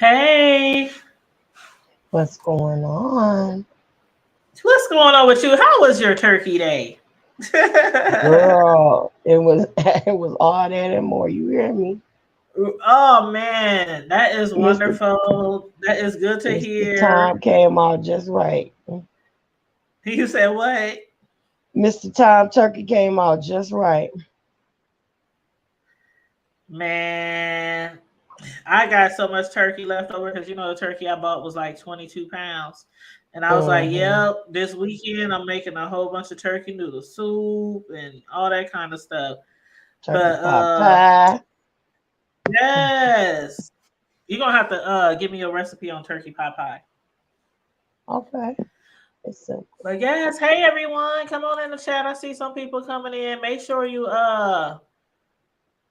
Hey, What's going on? what's going on with you? How was your turkey day? Girl, it was it was all that and more. You hear me? Oh man, that is Mr. wonderful. That is good to Mr. hear. Time came out just right. You said what? Mr. Time Turkey came out just right. Man, I got so much turkey left over because the turkey I bought was like 22 pounds. And I was like, Mm-hmm. yep, this weekend I'm making a whole bunch of turkey noodle soup and all that kind of stuff. Turkey But pot pie. yes, you're gonna have to give me a recipe on turkey pot pie. Okay. It's simple. But yes, hey everyone, come on in the chat. I see some people coming in. Make sure you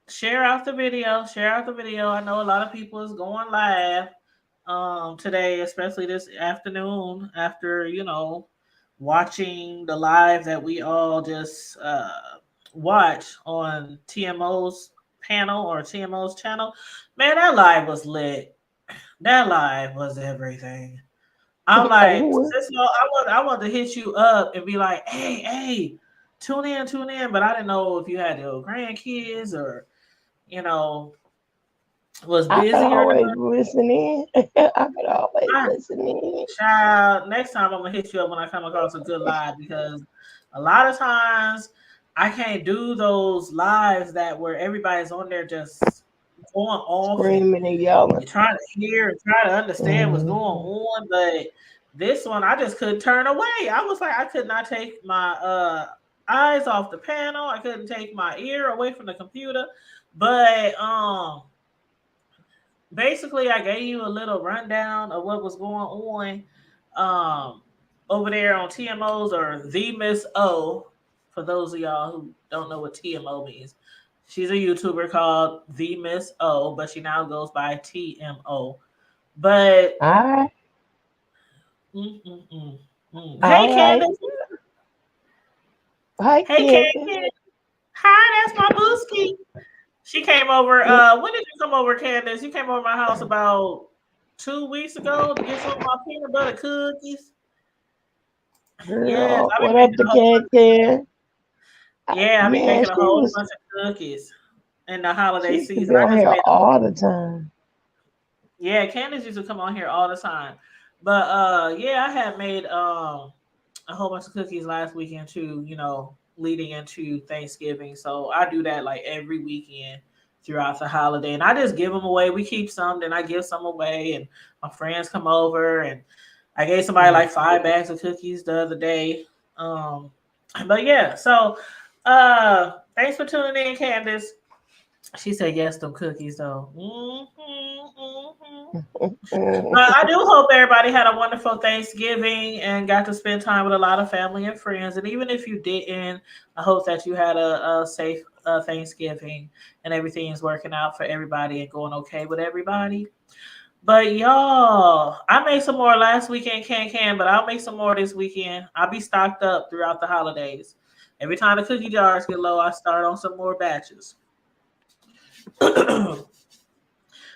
share out the video. Share out the video. I know a lot of people is going live today, especially this afternoon after, watching the live that we all just watch on TMO's panel or TMO's channel. Man, that live was lit. That live was everything. I'm like, Who is sis, I want to hit you up and be like, hey, tune in. But I didn't know if you had your grandkids or, you know, was I could busy or not. always listen in. I could always I, listen in. child, next time I'm gonna hit you up when I come across a good live because a lot of times I can't do those lives that where everybody's on there just going off and Screaming and yelling. you're trying to hear and try to understand what's going Mm-hmm. on, but this one I just couldn't turn away. I was like, I could not take my eyes off the panel. I couldn't take my ear away from the computer. But basically I gave you a little rundown of what was going on over there on TMO's or the Miss O. For those of y'all who don't know what TMO means, she's a YouTuber called the Miss O, but she now goes by TMO. But All right. mm, mm, mm, hey, All right. Candace. Hi, Hey, Candace. Candace. Hi, that's my booski. She came over. When did you come over, Candace? You came over my house about 2 weeks ago to get some of my peanut butter cookies. Yes, Girl, I've been what up, making the a whole can can? yeah, I've been Man, making a whole bunch of cookies in the she holiday used to season. be I on just here made a whole all the time. yeah. Candace used to come on here all the time, but yeah, I had made a whole bunch of cookies last weekend too. Leading into Thanksgiving, so I do that like every weekend throughout the holiday, and I just give them away. We keep some, then I give some away, and my friends come over, and I gave somebody Mm. like 5 bags of cookies the other day. Um, but yeah, so thanks for tuning in, Candace. She said yes, them cookies though. I do hope everybody had a wonderful Thanksgiving and got to spend time with a lot of family and friends. And even if you didn't, I hope that you had a safe Thanksgiving and everything is working out for everybody and going okay with everybody. But y'all, I made some more last weekend, but I'll make some more this weekend. I'll be stocked up throughout the holidays. Every time the cookie jars get low, I start on some more batches.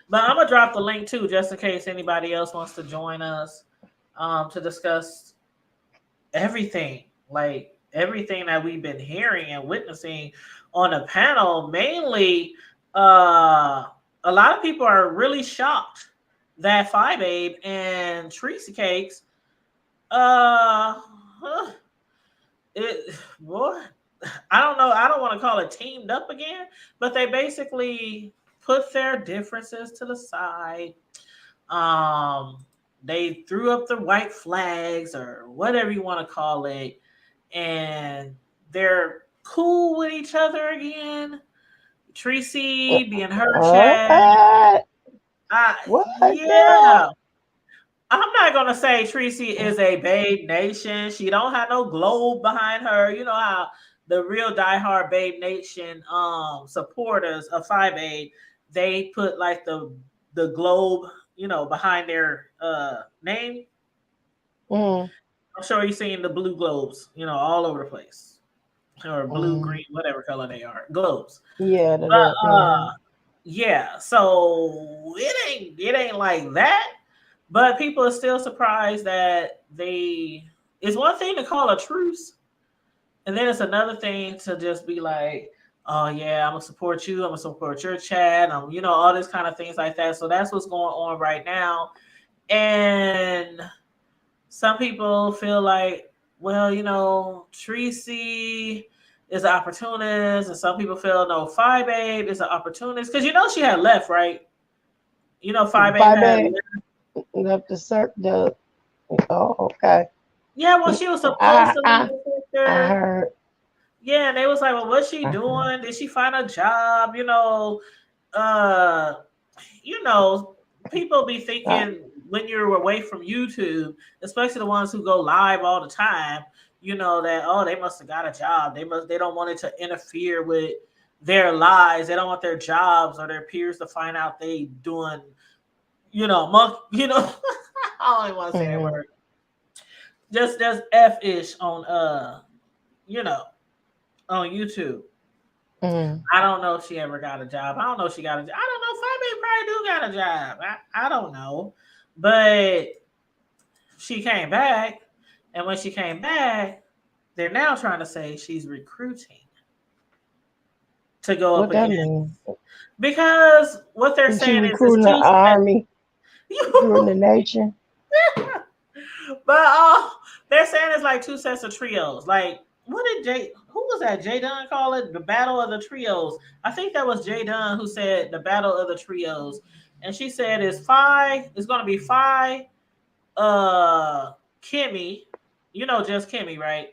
But I'm gonna drop the link too, just in case anybody else wants to join us to discuss everything, like everything that we've been hearing and witnessing on the panel. Mainly, a lot of people are really shocked that Five Abe and Teresa Cakes, uh, it boy, I don't know. I don't want to call it teamed up again, but they basically put their differences to the side. Um, they threw up the white flags or whatever you want to call it, and they're cool with each other again. Tracy being her chat. What? Uh, What yeah. now? I'm not gonna say Tracy is a Babe Nation. She don't have no globe behind her. You know how the real diehard Babe Nation supporters of Five Aid, they put like the globe, behind their name. Mm, I'm sure you've seen the blue globes, all over the place. Or blue, mm. green, whatever color they are. Globes. Yeah, But mm. Yeah, so it ain't like that, but people are still surprised that they. It's one thing to call a truce, and then it's another thing to just be like, oh yeah, I'm gonna support you, I'm gonna support your chat, all this kind of things like that. So that's what's going on right now. And some people feel like, well, Tracy is an opportunist, and some people feel no, Phi Babe is an opportunist because she had left, right? Phi Babe Bye, had babe. left. Left the cert. The Oh, okay. Yeah, well, she was supposed I to leave I the I sector. heard. Yeah, and they was like, well, what's she I heard. doing? Did she find a job? Uh, you know, people be I, thinking when you're away from YouTube, especially the ones who go live all the time, that they must have got a job. They don't want it to interfere with their lives. They don't want their jobs or their peers to find out they doing, I don't even want to say that mhm, word. Just F ish on you know, on YouTube. mhm. I don't know if she ever got a job. I don't know if she got a job. I don't know. Fabi probably do got a job. I don't know. But she came back. And when she came back, they're now trying to say she's recruiting to go up What that against. mean? Because what they're She saying is it's recruiting the two army, recruiting sets. the nation. But they're saying it's like two sets of trios. Like, what did who was that? Jay Dunn call it? The Battle of the Trios. I think that was Jay Dunn who said the Battle of the Trios. And she said it's gonna be Phi, Kimmy, just Kimmy, right?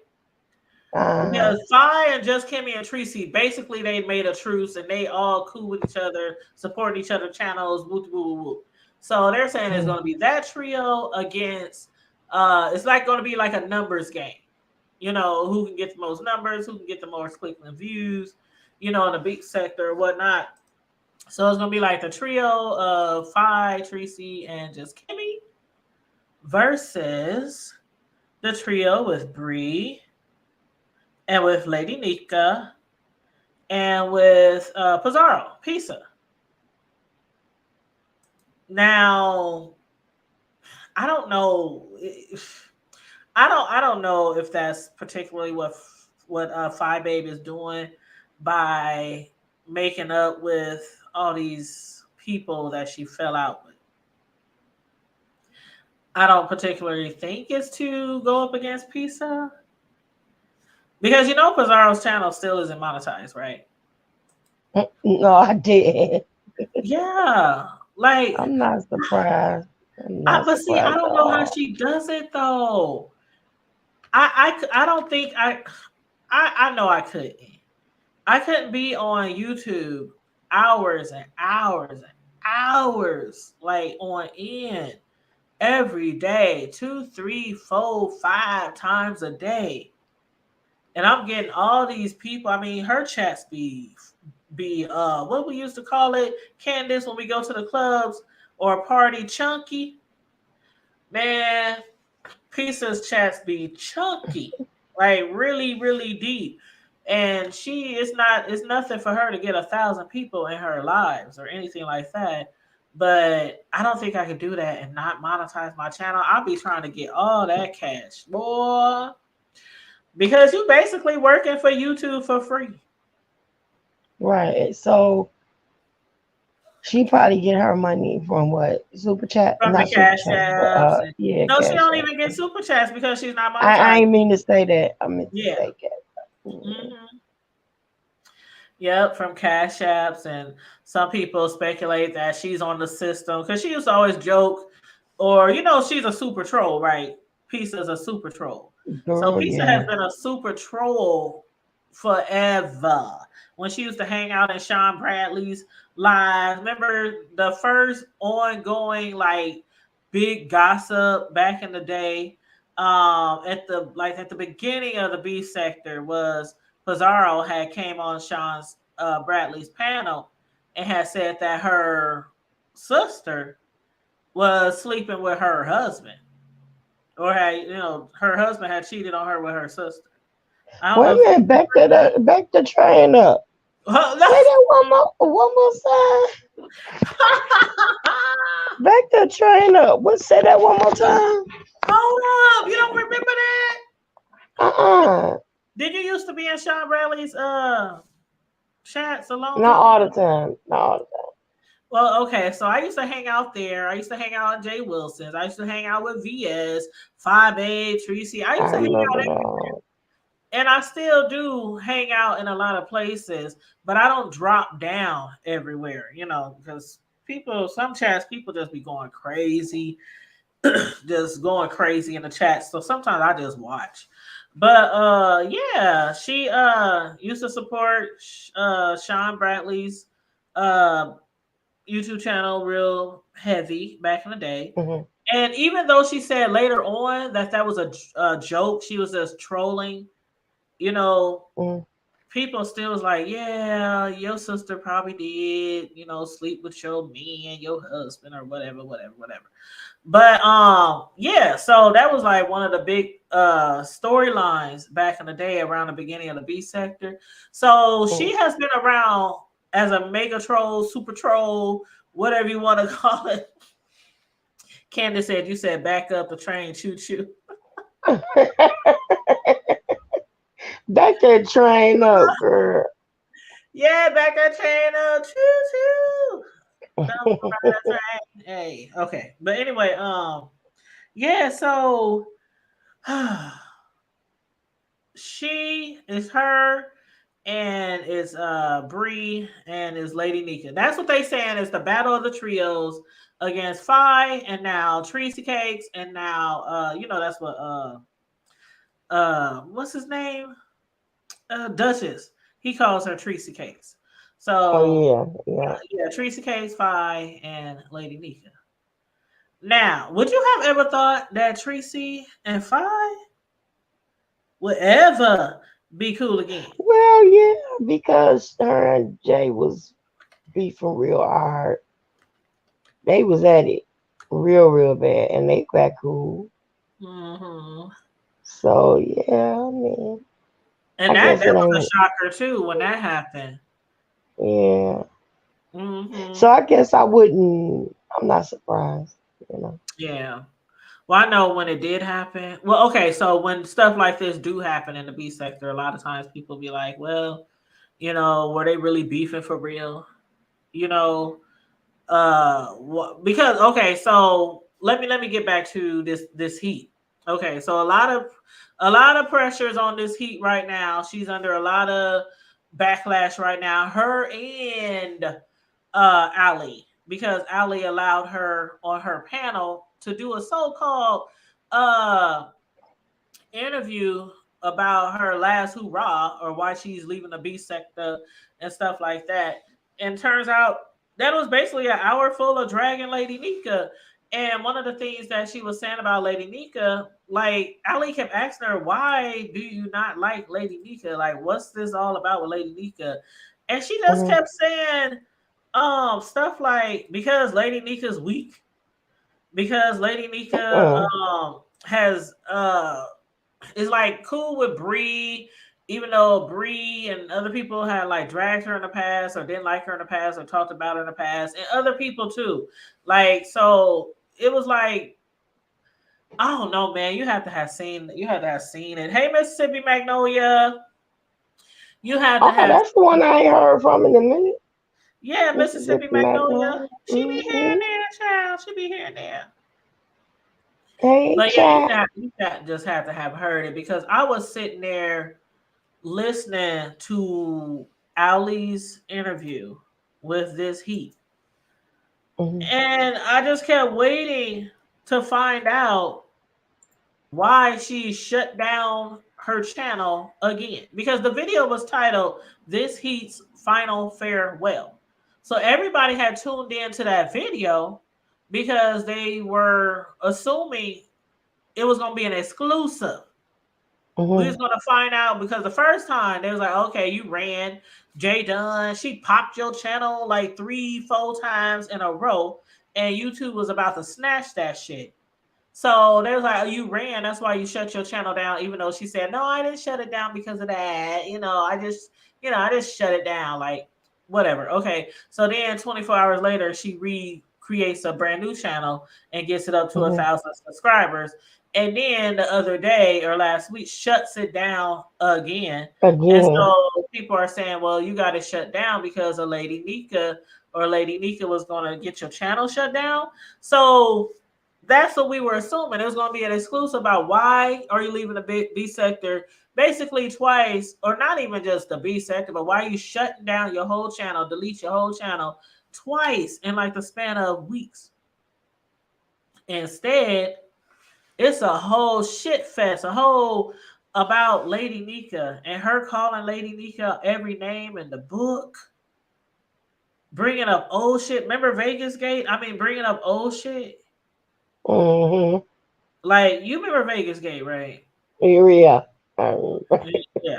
Uh, Because Phi and just Kimmy and Tracy, basically they made a truce and they all cool with each other, support each other channels, woo woo woo woo. So they're saying it's mhm, gonna be that trio against it's like gonna be like a numbers game. Who can get the most numbers, who can get the most clicks and views, in the beat sector or whatnot. So it's gonna be like the trio of Phi, Tracy, and just Kimmy versus the trio with Bree and with Lady Nika and with Pizarro. Now, I don't know. I don't know if that's particularly what Phi Babe is doing by making up with all these people that she fell out with. I don't particularly think it's to go up against Pizza because Pizarro's channel still isn't monetized, right? no, I did. Yeah, like I'm not surprised. I'm not but see, I surprised at don't know how all. she does it though. I don't think I know I couldn't. I couldn't be on YouTube hours and hours and hours, like on end every day, two, three, four, 5 times a day. And I'm getting all these people. I mean, her chats be what we used to call it, Candace, when we go to the clubs or party chunky. Man, Pizza's chats be chunky, like really, really deep. And it's nothing for her to get 1,000 people in her lives or anything like that. But I don't think I could do that and not monetize my channel. I'll be trying to get all that cash, boy. Because you basically working for YouTube for free. Right. So she probably get her money from what? Super chat? From the Not super cash chat, but apps. And, yeah, no, she cash don't app. even get super chats because she's not I monetized. ain't mean to say that. I meant to Yeah. say cash. Mm. Hmm. Yep, from Cash Apps, and some people speculate that she's on the system because she used to always joke, or she's a super troll, right? Pizza's a super troll, so Girl, Pizza has yeah. been a super troll forever. When she used to hang out in Sean Bradley's lives, remember the first ongoing like big gossip back in the day? At the beginning of the B sector was Pizarro had came on Sean's Bradley's panel and had said that her sister was sleeping with her husband, or her husband had cheated on her with her sister. I don't Wait know a if you minute, back the train up. Say that one more time. Back the train up. What? Say that one more time. Hold up, you don't remember that? Uh-uh. Did you used to be in Sean Bradley's chats a long Not time all the ago? time. Not all the Well, okay, so I used to hang out there. I used to hang out at Jay Wilson's. I used to hang out with VS, 5A, Tracy. I time. used I to hang remember out that. and I still do hang out in a lot of places, but I don't drop down everywhere, because some chats, people just be going crazy, just going crazy in the chat. So sometimes I just watch. But yeah, she used to support Sean Bradley's uh YouTube channel real heavy back in the day. Hmm. And even though she said later on that that was a joke, she was just trolling, you know, Hmm. people still was like, yeah, your sister probably did, sleep with your man, your husband, or whatever, whatever, whatever. But yeah, so that was like one of the big storylines back in the day around the beginning of the B sector. So she has been around as a mega troll, super troll, whatever you want to call it. Candace said you said back up the train, choo choo. Back that train up, girl. Yeah, back that train up, choo choo. Don't go by that train. Hey, okay. But anyway, yeah, so she is her and is Bree and is Lady Nika. That's what they saying is the battle of the trios against Phi and now Tracy Cakes and now that's what what's his name? Duchess. He calls her Tracy Cakes. Oh So yeah, yeah. yeah, Tracy Cakes, Phi, and Lady Nika. Now, would you have ever thought that Tracy and Phi would ever be cool again? Well, yeah, because her and Jay was beefing real hard. They was at it real bad, and they got cool. Hmm. So yeah, I mean, And I that guess it that was a ain't. shocker too when that happened. Yeah. Hmm. So I guess I wouldn't. I'm not surprised. You know. Yeah. Well, I know when it did happen. Well, okay, so when stuff like this do happen in the B sector, a lot of times people be like, "Well, were they really beefing for real?" You know, because okay, so let me get back to this heat. Okay, so a lot of pressures on this heat right now. She's under a lot of backlash right now. Her and Ali, because Ali allowed her on her panel to do a so-called uh interview about her last hoorah or why she's leaving the B sector and stuff like that. And turns out that was basically an hour full of dragging Lady Nika. And one of the things that she was saying about Lady Nika, like Ali kept asking her, why do you not like Lady Nika? Like, what's this all about with Lady Nika? And she just Hmm. kept saying stuff like because Lady Nika's weak, because Lady Nika Uh, has is like cool with Bree, even though Bree and other people had like dragged her in the past or didn't like her in the past or talked about her in the past, and other people too. Like, so it was like, I don't know, man. You had to have seen it. Hey, Mississippi Magnolia, you had to oh, have that's the one I ain't heard from in a minute. yeah, Mississippi Mississippi Magnolia. Magnolia. She be here Hmm. and there, child. She be here and there. Hey, But yeah, chat. just had to have heard it because I was sitting there listening to Ali's interview with this heat. Hmm. And I just kept waiting to find out why she shut down her channel again. Because the video was titled This Heat's Final Farewell. So everybody had tuned in to that video because they were assuming it was going to be an exclusive. We was Hmm. gonna find out because the first time they was like, okay, you ran Jay Dunn. She popped your channel like 3, 4 times in a row, and YouTube was about to snatch that shit. So they was like, oh, you ran. That's why you shut your channel down. Even though she said, no, I didn't shut it down because of that. I just I just shut it down, like whatever. Okay. So then 24 hours later, she recreates a brand new channel and gets it up to a Mm-hmm. thousand subscribers. And then the other day or last week shuts it down again. And Again. so people are saying, well, you got to shut down because of Lady Nika, or Lady Nika was going to get your channel shut down. So that's what we were assuming. It was going to be an exclusive about why are you leaving the B sector basically twice, or not even just the B sector, but why are you shutting down your whole channel, delete your whole channel twice in like the span of weeks. Instead, it's a whole shit fest, a whole about Lady Nika and her calling Lady Nika every name in the book, bringing up old shit. Remember Vegas Gate? I mean, bringing up old shit. Mm-hmm. Like, you remember Vegas Gate, right? Yeah. Um, Yeah.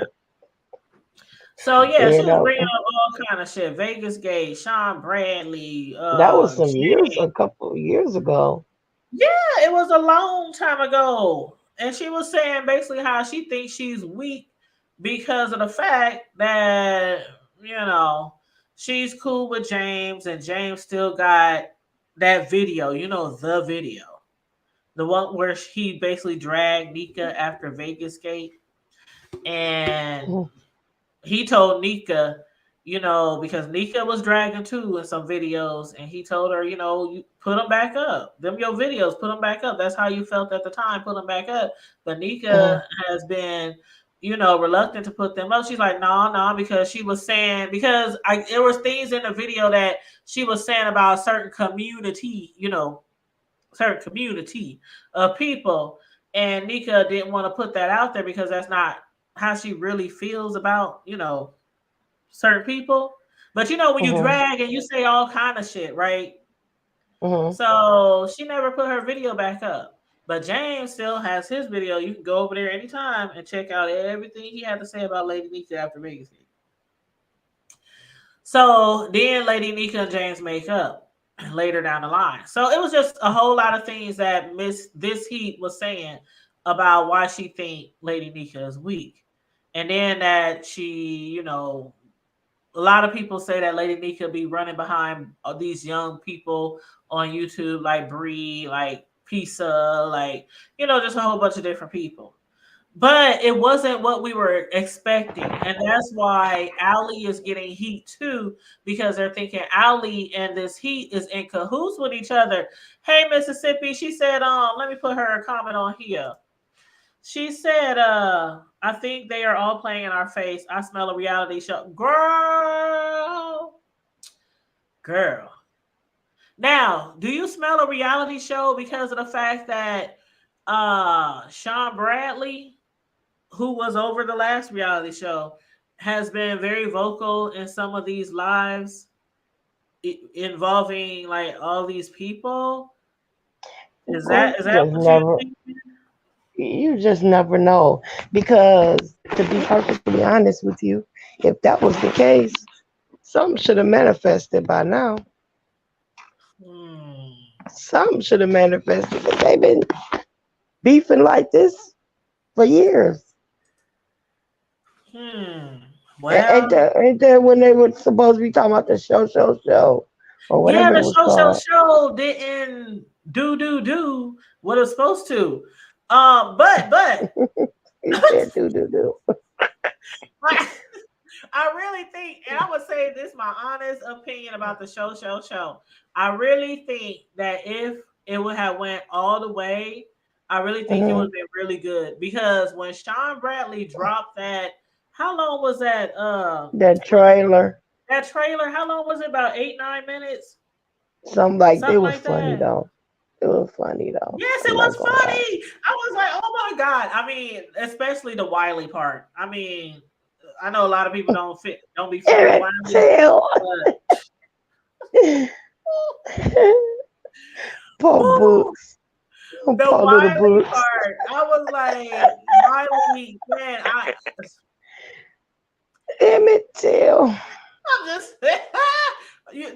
So yeah, she you was know, bringing up all kind of shit. Vegas Gate, Sean Bradley, that was some years, Jay. a couple of years ago. Yeah, it was a long time ago. And she was saying basically how she thinks she's weak because of the fact that, you know, she's cool with James and James still got that video, the video. The one where he basically dragged Nika after Vegas Gate. And Mm-hmm. he told Nika, because Nika was dragging too in some videos, and he told her, you put them back up. Them your videos, put them back up. That's how you felt at the time. Put them back up. But Nika has been, reluctant to put them up. She's like, no, no, because she was saying there was things in the video that she was saying about a certain community of people, and Nika didn't want to put that out there because that's not how she really feels about certain people. But when you Mm-hmm. drag and you say all kind of shit, right? Mm-hmm. So she never put her video back up. But James still has his video. You can go over there anytime and check out everything he had to say about Lady Nika after Vegas. So then Lady Nika and James make up later down the line. So it was just a whole lot of things that Miss This Heat was saying about why she think Lady Nika is weak. And then that a lot of people say that Lady Nika be running behind these young people on YouTube, like Bree, like Pisa, like, just a whole bunch of different people. But it wasn't what we were expecting. And that's why Ali is getting heat too, because they're thinking Ali and this heat is in cahoots with each other. Hey, Mississippi, she said, let me put her a comment on here. She said, I think they are all playing in our face. I smell a reality show. Girl. Now, do you smell a reality show because of the fact that Sean Bradley, who was over the last reality show, has been very vocal in some of these lives involving like all these people? Is Well, that what you think? you just never know. Because to be perfectly honest with you, if that was the case, something should have manifested by now. Hmm. Something should have manifested because they've been beefing like this for years. Hmm. Ain't Well, ain't that when they were supposed to be talking about the show, or yeah, whatever it the was called? show didn't do what it's supposed to. But He said, do. I, I really think, and I would say this my honest opinion about the show. I really think that if it would have went all the way, I really think it would Hmm. have been really good because when Sean Bradley dropped that, how long was that? That trailer, That trailer, how long was it? About 8 9 minutes, something like it something was like funny that. though. It was funny though. Yes, it I'm was not gonna lie. funny. I was like, oh my god. I mean, especially the Wiley part. I mean, I know a lot of people don't be feeling Emmett Wiley, Till. but Poor woo, books. the Poor little Wiley books. part. I was like, Wiley, man, Emmett Till. I'm just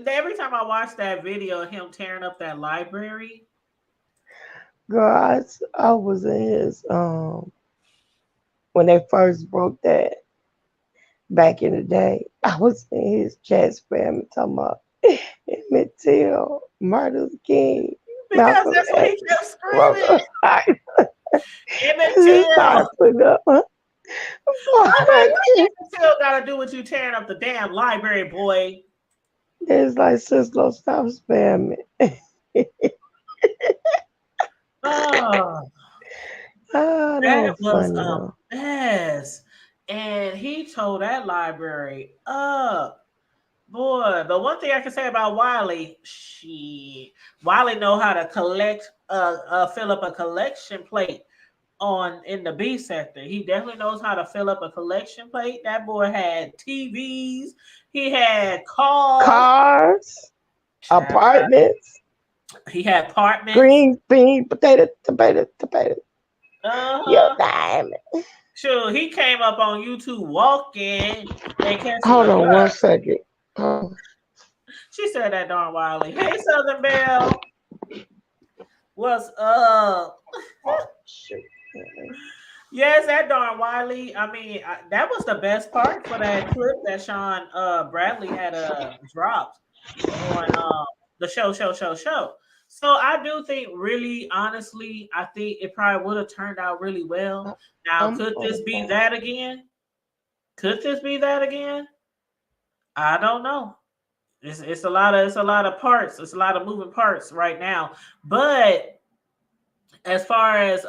every time I watch that video of him tearing up that library. Girl, I was in his when they first broke that. back in the day. I was in his chat spam talking about Emmett Till, Martin Luther King, Because Malcolm that's what he kept X, screaming. Rosa Parks. Emmett He Till. started putting up. I'm like, what Emmett Till got to do with you tearing up the damn library, boy? It's like, Cisco, stop spamming. Oh, Oh, that that was was funny a though. mess. And he told that library up. Boy, but one thing I can say about Wiley, Wiley know how to collect, fill up a collection plate on in the B sector. He definitely knows how to fill up a collection plate. That boy had TVs, he had cars, Cars, child, apartments, he had apartments. green bean, potato, tomato, tomato. Uh Your huh. name. Sure, he came up on YouTube walking and catching Hold a on one bus. second. Hold on. She said that darn Wiley. Hey, Southern Belle, what's up? Oh, shoot. Yes, that darn Wiley. I mean, that was the best part for that clip that Sean Bradley had dropped on the show. So I do think, really, honestly, I think it probably would have turned out really well. Now, I'm could on this the be phone. that again? Could this be that again? I don't know. It's a lot of parts. It's a lot of moving parts right now. But as far as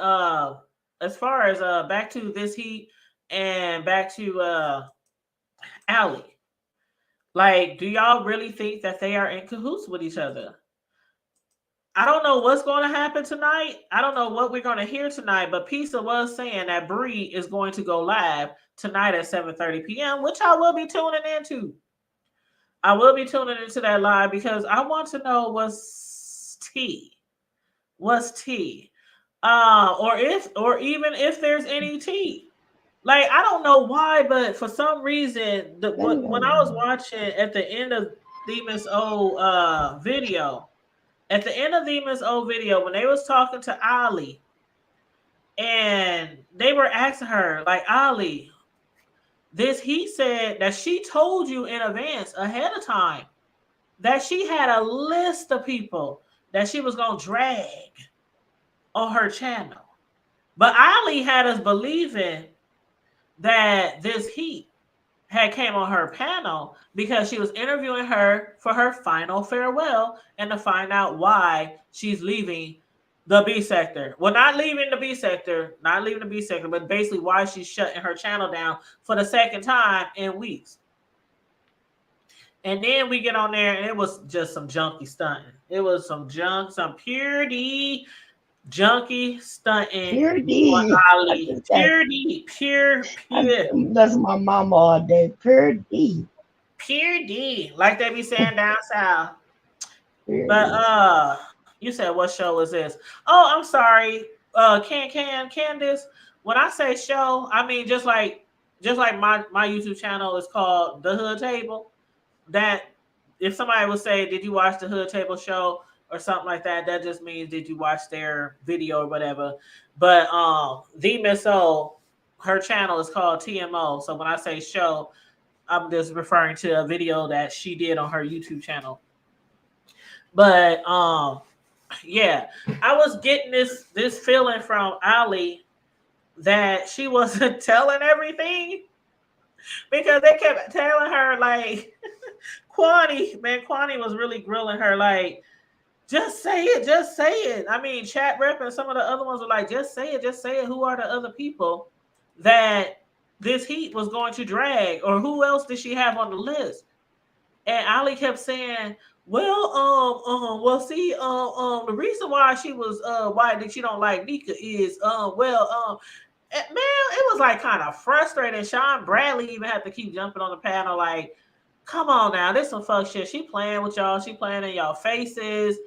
back to this heat and back to Allie, like, do y'all really think that they are in cahoots with each other? I don't know what's going to happen tonight. I don't know what we're going to hear tonight, but Pisa was saying that Bree is going to go live tonight at 7:30 p.m., which I will be tuning into. I will be tuning into that live because I want to know what's tea. What's tea? Or even if there's any tea. Like, I don't know why, but for some reason, Let me when go. I was watching at the end of Demon's O video, at the end of Demon's O video, when they was talking to Ali and they were asking her, like, Ali, this he said that she told you in advance, ahead of time, that she had a list of people that she was gonna drag on her channel. But Ali had us believing that this heat had came on her panel because she was interviewing her for her final farewell and to find out why she's leaving the B sector. Well, not leaving the B sector, but basically why she's shutting her channel down for the second time in weeks. And then we get on there and it was just some junky stunting. It was some purity junkie stunting Pure on D. I Ali. just got. Pure. That's my mama all day. Pure D. Pure D, like they be saying down south. Pure But D. you said what show is this? Oh, I'm sorry. Candace. When I say show, I mean just like my YouTube channel is called The Hood Table. That if somebody would say, "Did you watch the Hood Table show?" or something like that, that just means did you watch their video or whatever. But the Miss O, her channel is called TMO. So when I say show, I'm just referring to a video that she did on her YouTube channel. But yeah, I was getting this feeling from Ali that she wasn't telling everything because they kept telling her like Kwani was really grilling her like just say it, just say it. I mean, Chat Rep and some of the other ones were like, just say it, just say it. Who are the other people that this heat was going to drag, or who else did she have on the list? And Ali kept saying, "Well, see, the reason why she was, why did she don't like Nika is, man, it was like kind of frustrating. Sean Bradley even had to keep jumping on the panel, like, come on now, this some fuck shit. She playing with y'all, she playing in y'all faces.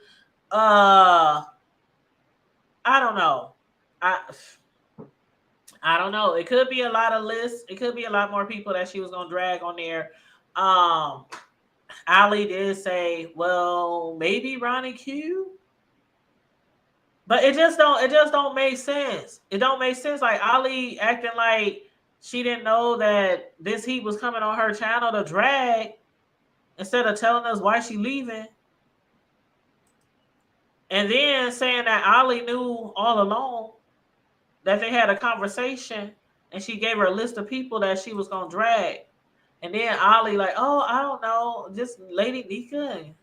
Uh, I don't know. I I don't know. It could be a lot of lists. It could be a lot more people that she was gonna drag on there. Um, Ali did say, well, maybe Ronnie Q, but it just don't make sense. It don't make sense. Like Ali acting like she didn't know that this heat was coming on her channel to drag instead of telling us why she leaving. And then saying that Ali knew all along that they had a conversation and she gave her a list of people that she was gonna drag. And then Ali like, oh, I don't know, just Lady Nika and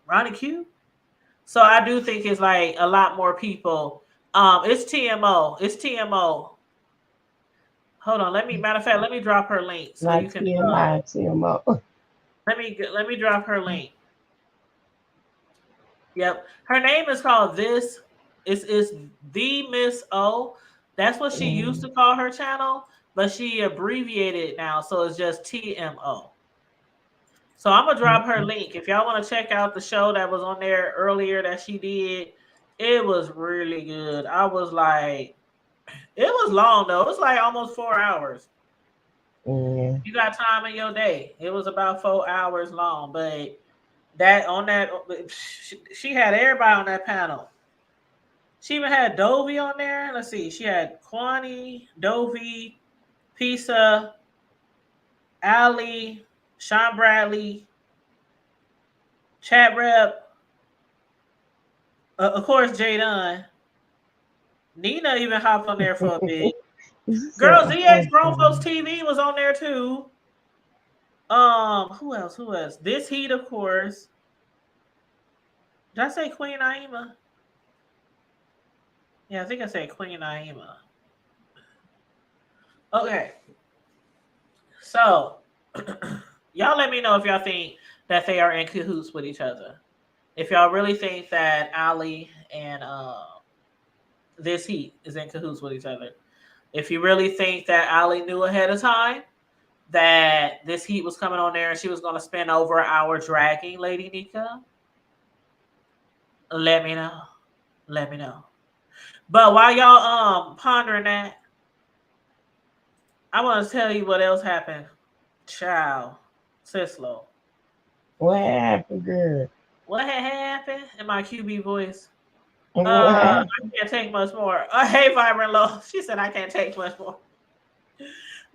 Ronnie Q. So I do think it's like a lot more people. It's TMO. It's TMO. Hold on. Matter of fact, let me drop her link so you Not can TMI, TMO. let me drop her link. Yep. Her name is called this. It's the Miss O. That's what she used Mm, to call her channel, but she abbreviated it now, so it's just TMO. So I'm gonna drop her mm, link. If y'all want to check out the show that was on there earlier that she did, it was really good. I was like, it was long though. It was like almost 4 hours. mm. You got time in your day. It was about 4 hours long, but that on that she had everybody on that panel. She even had Dovey on there. Let's see. She had Kwani, Dovey, Pisa, Ali, Sean Bradley, Chat Rep, of course Jay Dunn. Nina even hopped on there for a bit. She said, Girl, of ZX course, Grown Folks John. TV was on there too. Who else? Who else? This Heat, of course. Did I say Queen Naima? Yeah, I think I said Queen Naima. Okay, so y'all let me know if y'all think that they are in cahoots with each other. If y'all really think that Ali and this Heat is in cahoots with each other. If you really think that Ali knew ahead of time that this Heat was coming on there and she was going to spend over an hour dragging Lady Nika, let me know. Let me know. But while y'all pondering that, I want to tell you what else happened. Child, Sislo. What happened, girl? What had happened in my QB voice? What I happened? can't take much more. Hey, Vibrant Low. She said I can't take much more.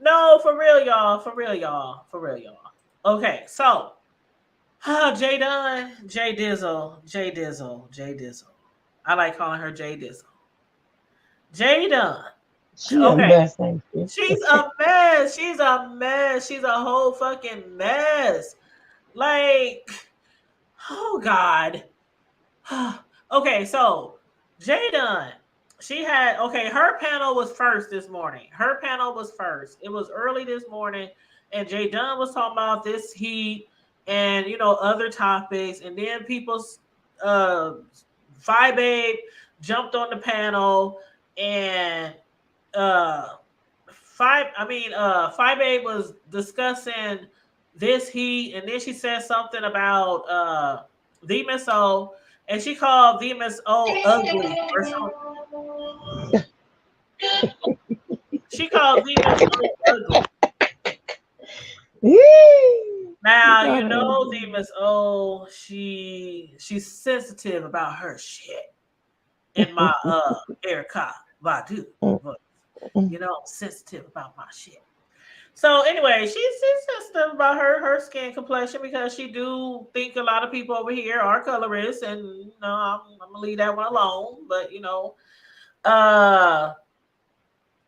No, for real, y'all. For real, y'all. For real, y'all. Okay, so Jay Dunn, Jay Dizzle, Jay Dizzle, Jay Dizzle. I like calling her Jay Dizzle. Jay Dunn. She a Okay, mess, ain't she? she's a mess. She's a mess. She's a whole fucking mess. Like, oh God. Okay, so Jay Dunn, she had her panel was first this morning. Her panel was first. It was early this morning, and Jay Dunn was talking about this heat and other topics, and then people's uh Phi Babe jumped on the panel and uh Phi Babe was discussing this heat, and then she said something about the Miss O, and she called the Miss O ugly or something. She called the Miss O ugly. She Now got her. the Miss O, she's sensitive about her shit in my Erica Badu voice. I'm sensitive about my shit. So anyway, she's sensitive about her skin complexion because she do think a lot of people over here are colorists, and I'm gonna leave that one alone. But uh,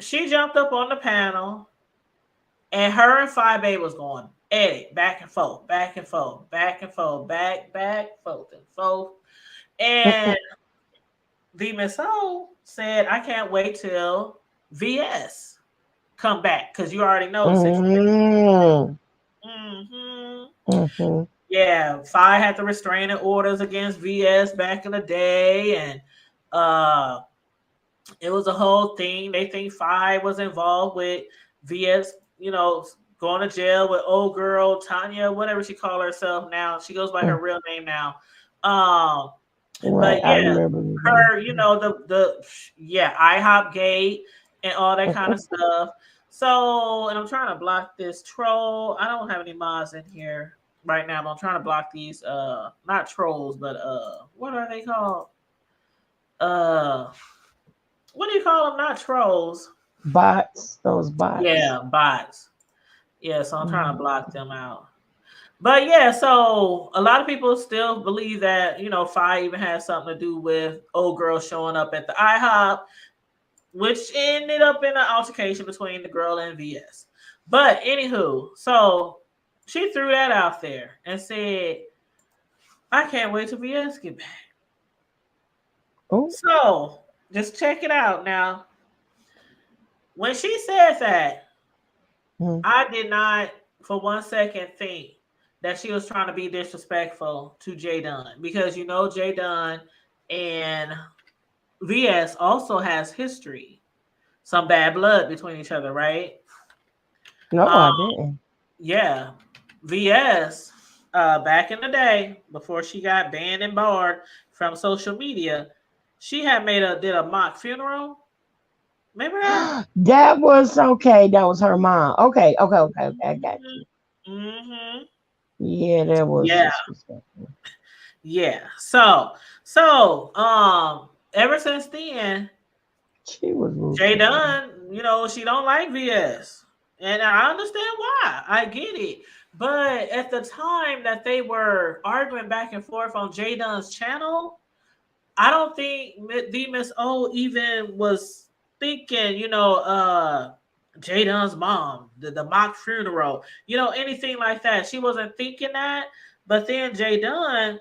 she jumped up on the panel, and her and Five A was going at it back and forth, back and forth, back and forth, back, forth and forth, and the Miss O said, "I can't wait till VS come back because you already know the situation." Mm-hmm. Hmm. Mm-hmm. Yeah, Fi had the restraining orders against VS back in the day, and uh, it was a whole thing. They think Fi was involved with VS, going to jail with old girl Tanya, whatever she call herself now. She goes by her real name now. Um, Right, but I yeah, remember that. her, the IHOP gate and all that kind of stuff. So, and I'm trying to block this troll. I don't have any mods in here right now, but I'm trying to block these not trolls, but what are they called? Uh what do you call them? Not trolls. Those bots. Yeah, bots. Yeah, so I'm trying to Mm. block them out. But yeah, so a lot of people still believe that, Fi even has something to do with old girl showing up at the IHOP, which ended up in an altercation between the girl and VS. But anywho, so she threw that out there and said, I can't wait till VS get back. Oh. So just check it out now. When she said that, Mm. I did not for 1 second think that she was trying to be disrespectful to Jay Dunn, because Jay Dunn and VS also has history, some bad blood between each other, right? No, Um, I didn't. yeah, VS, back in the day before she got banned and barred from social media, she had did a mock funeral. Remember that? That was okay. That was her mom. Okay, okay, okay, okay. I got Hmm. you. Hmm. Yeah, that was Yeah, disrespectful. yeah. So, ever since then, She was rude Jay to her. Dunn, she don't like VS. And I understand why. I get it. But at the time that they were arguing back and forth on Jay Dunn's channel, I don't think the Miss O even was thinking, Jay Dunn's mom, the mock funeral, anything like that. She wasn't thinking that. But then Jay Dunn,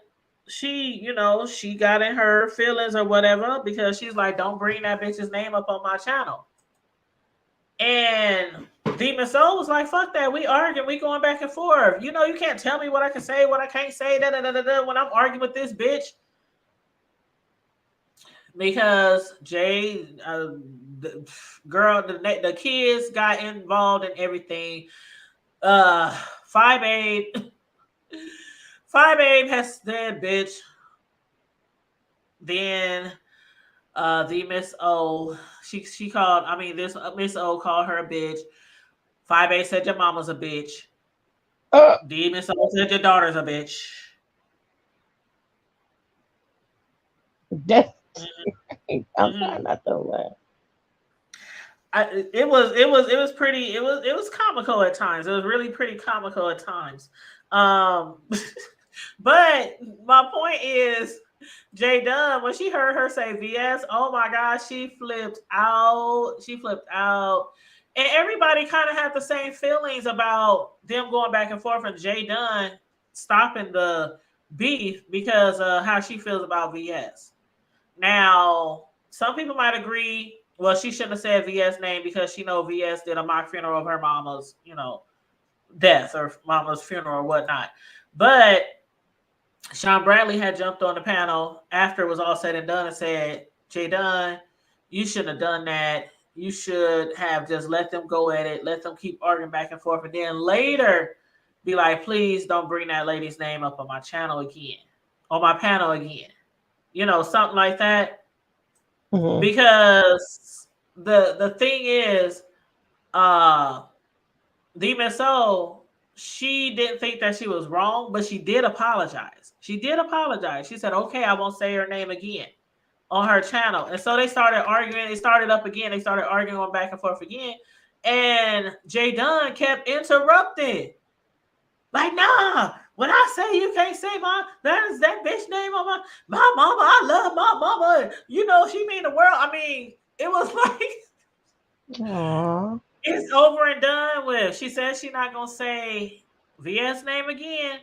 she got in her feelings or whatever, because she's like, don't bring that bitch's name up on my channel. And Demon Soul was like, fuck that. We arguing. We going back and forth. You can't tell me what I can say, what I can't say, when I'm arguing with this bitch. Because Jay, the girl, the kids got involved in everything. Uh, Five Abe, Five Abe has said bitch. Then the Miss O, she called. I mean, this Miss O called her a bitch. Five Abe said your mama's a bitch. Uh, The Miss O said your daughter's a bitch. that's I'm Mm-hmm. trying not to laugh. It was pretty, it was comical at times. It was really pretty comical at times. Um, but my point is, Jay Dunn, when she heard her say VS, oh my gosh, she flipped out. She flipped out. And everybody kind of had the same feelings about them going back and forth, and Jay Dunn stopping the beef because of how she feels about VS. Now, some people might agree, well, she shouldn't have said VS name because she know VS did a mock funeral of her mama's, death, or mama's funeral or whatnot. But Sean Bradley had jumped on the panel after it was all said and done and said, Jay Dunn, you shouldn't have done that. You should have just let them go at it, let them keep arguing back and forth, and then later be like, please don't bring that lady's name up on my channel again, on my panel again. Something like that. Hmm. Because the thing is, uh Demon Soul, she didn't think that she was wrong, but she did apologize. She did apologize. She said, okay, I won't say her name again on her channel. And so they started arguing. They started up again. They started arguing on back and forth again. And Jay Dunn kept interrupting. Like, nah, when I say you can't say that bitch name on my mama, I love my mama. She mean the world. I mean, it was like, Aw. it's over and done with. She says she's not gonna say VS name again.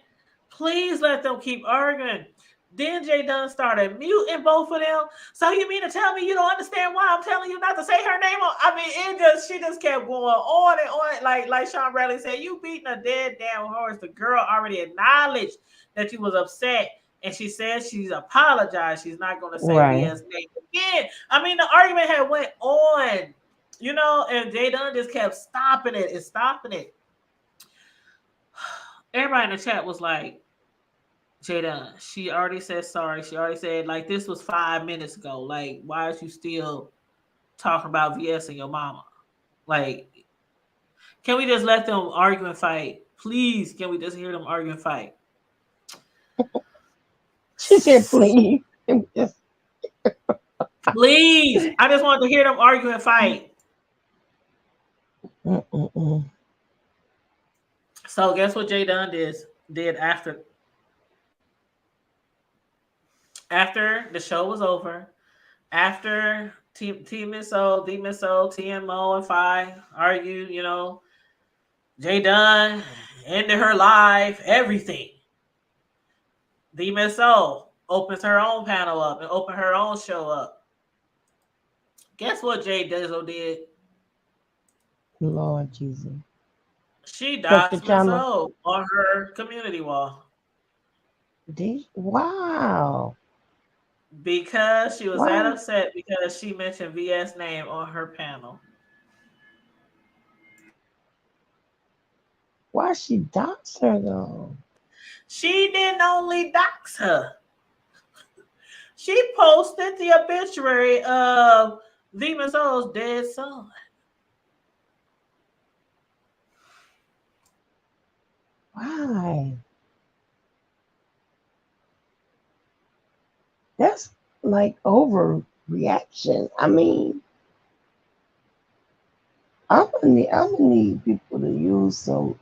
Please let them keep arguing. Then Jay Dunn started muting both of them. So you mean to tell me you don't understand why I'm telling you not to say her name? I mean, she just kept going on and on. Like Sean Bradley said, you beating a dead damn horse. The girl already acknowledged that she was upset, and she said she's apologized. She's not going to say Right. VS name again. I mean, the argument had went on, and Jay Dunn just kept stopping it and stopping it. Everybody in the chat was like, Jada, she already said sorry. She already said, like, this was 5 minutes ago. Like, why is you still talking about VS and your mama? Like, can we just let them argue and fight? Please, can we just hear them argue and fight? She said, please. Just, Please. I just want to hear them argue and fight. Mm-mm-mm. So guess what Jay Dunn did after the show was over, after TMO, and Fi argued, Jay Dunn ended her live, everything. The MSO opens her own panel up and opened her own show up. Guess what Jay Dizzle did? Lord Jesus. She Cut the doxed Miss channel. O on her community wall Wow. because she was that Why? upset because she mentioned VS name on her panel. Why she dox her though? She didn't only dox her, she posted the obituary of the Miss O's dead son. Why? That's like overreaction. I mean, I'm gonna need people to use some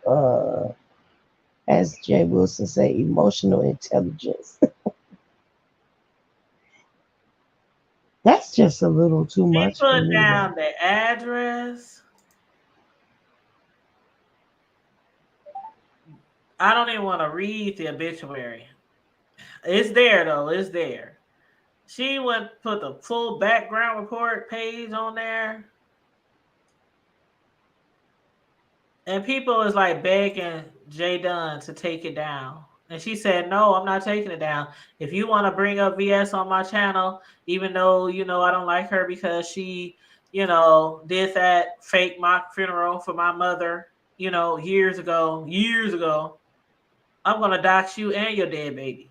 as Jay Wilson say, emotional intelligence. That's just a little too She much for put me though. down the address. I don't even want to read the obituary. It's there though. It's there. She went put the full background report page on there, and people is like begging Jay Dunn to take it down. And she said, "No, I'm not taking it down. If you want to bring up VS on my channel, even though I don't like her because she, did that fake mock funeral for my mother, years ago, I'm gonna dox you and your dead baby."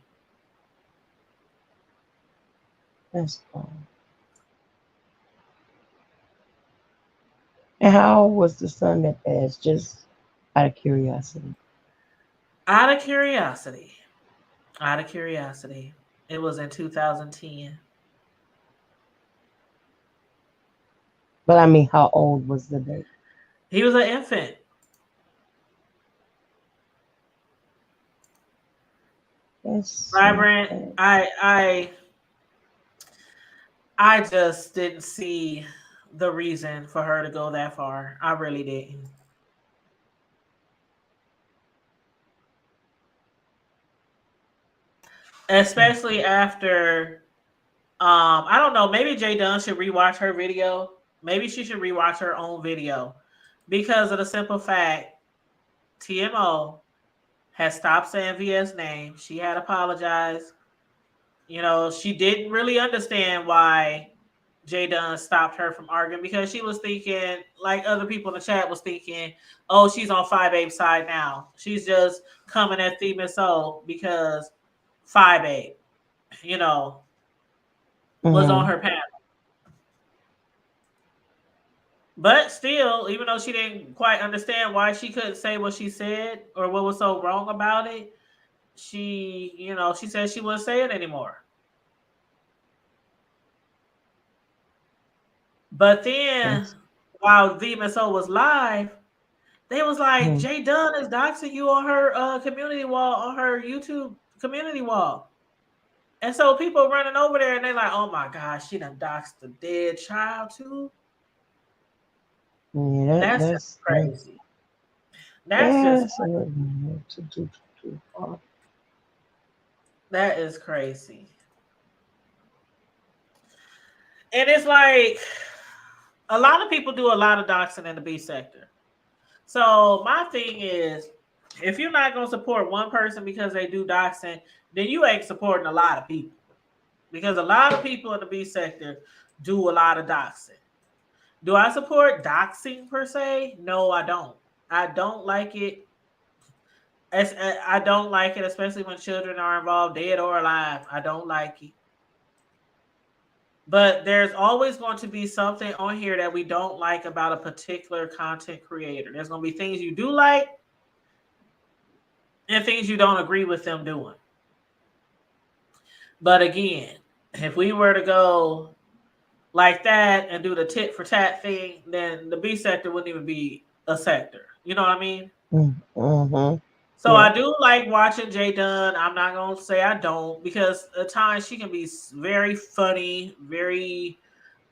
That's fine. And how old was the son that passed? Just out of curiosity. Out of curiosity, out of curiosity, it was in 2010. But I mean, how old was the baby? He was an infant. That's so Vibrant. bad. I just didn't see the reason for her to go that far. I really didn't. Especially after I don't know, maybe Jay Dunn should rewatch her video. Maybe she should rewatch her own video because of the simple fact TMO has stopped saying VS name. She had apologized. She didn't really understand why Jay Dunn stopped her from arguing because she was thinking, like other people in the chat was thinking, oh, she's on Five Abe's side now. She's just coming at Theme and Soul because Five Abe, you know, was on Mm-hmm. her panel. But still, even though she didn't quite understand why she couldn't say what she said or what was so wrong about it, she said she wouldn't say it anymore. But then That's while Theme and Soul was live, they was like, mm-hmm. Jay Dunn is doxing you on her community wall, on her YouTube community wall. And so people running over there and they're like, oh my gosh, she done doxed the dead child too. Yeah, That's just that's crazy. That's yeah, just that's a little too far. that is crazy. And it's like a lot of people do a lot of doxing in the B sector. So my thing is, if you're not gonna support one person because they do doxing, then you ain't supporting a lot of people. Because a lot of people in the B sector do a lot of doxing. Do I support doxing per se? No, I don't. I don't like it. I don't like it, especially when children are involved, dead or alive. I don't like it. But there's always going to be something on here that we don't like about a particular content creator. There's going to be things you do like and things you don't agree with them doing. But again, if we were to go like that and do the tit for tat thing, then the B sector wouldn't even be a sector. You know what I mean? Mm-hmm. So Yeah. I do like watching Jay Dunn. I'm not gonna say I don't because at times she can be very funny, very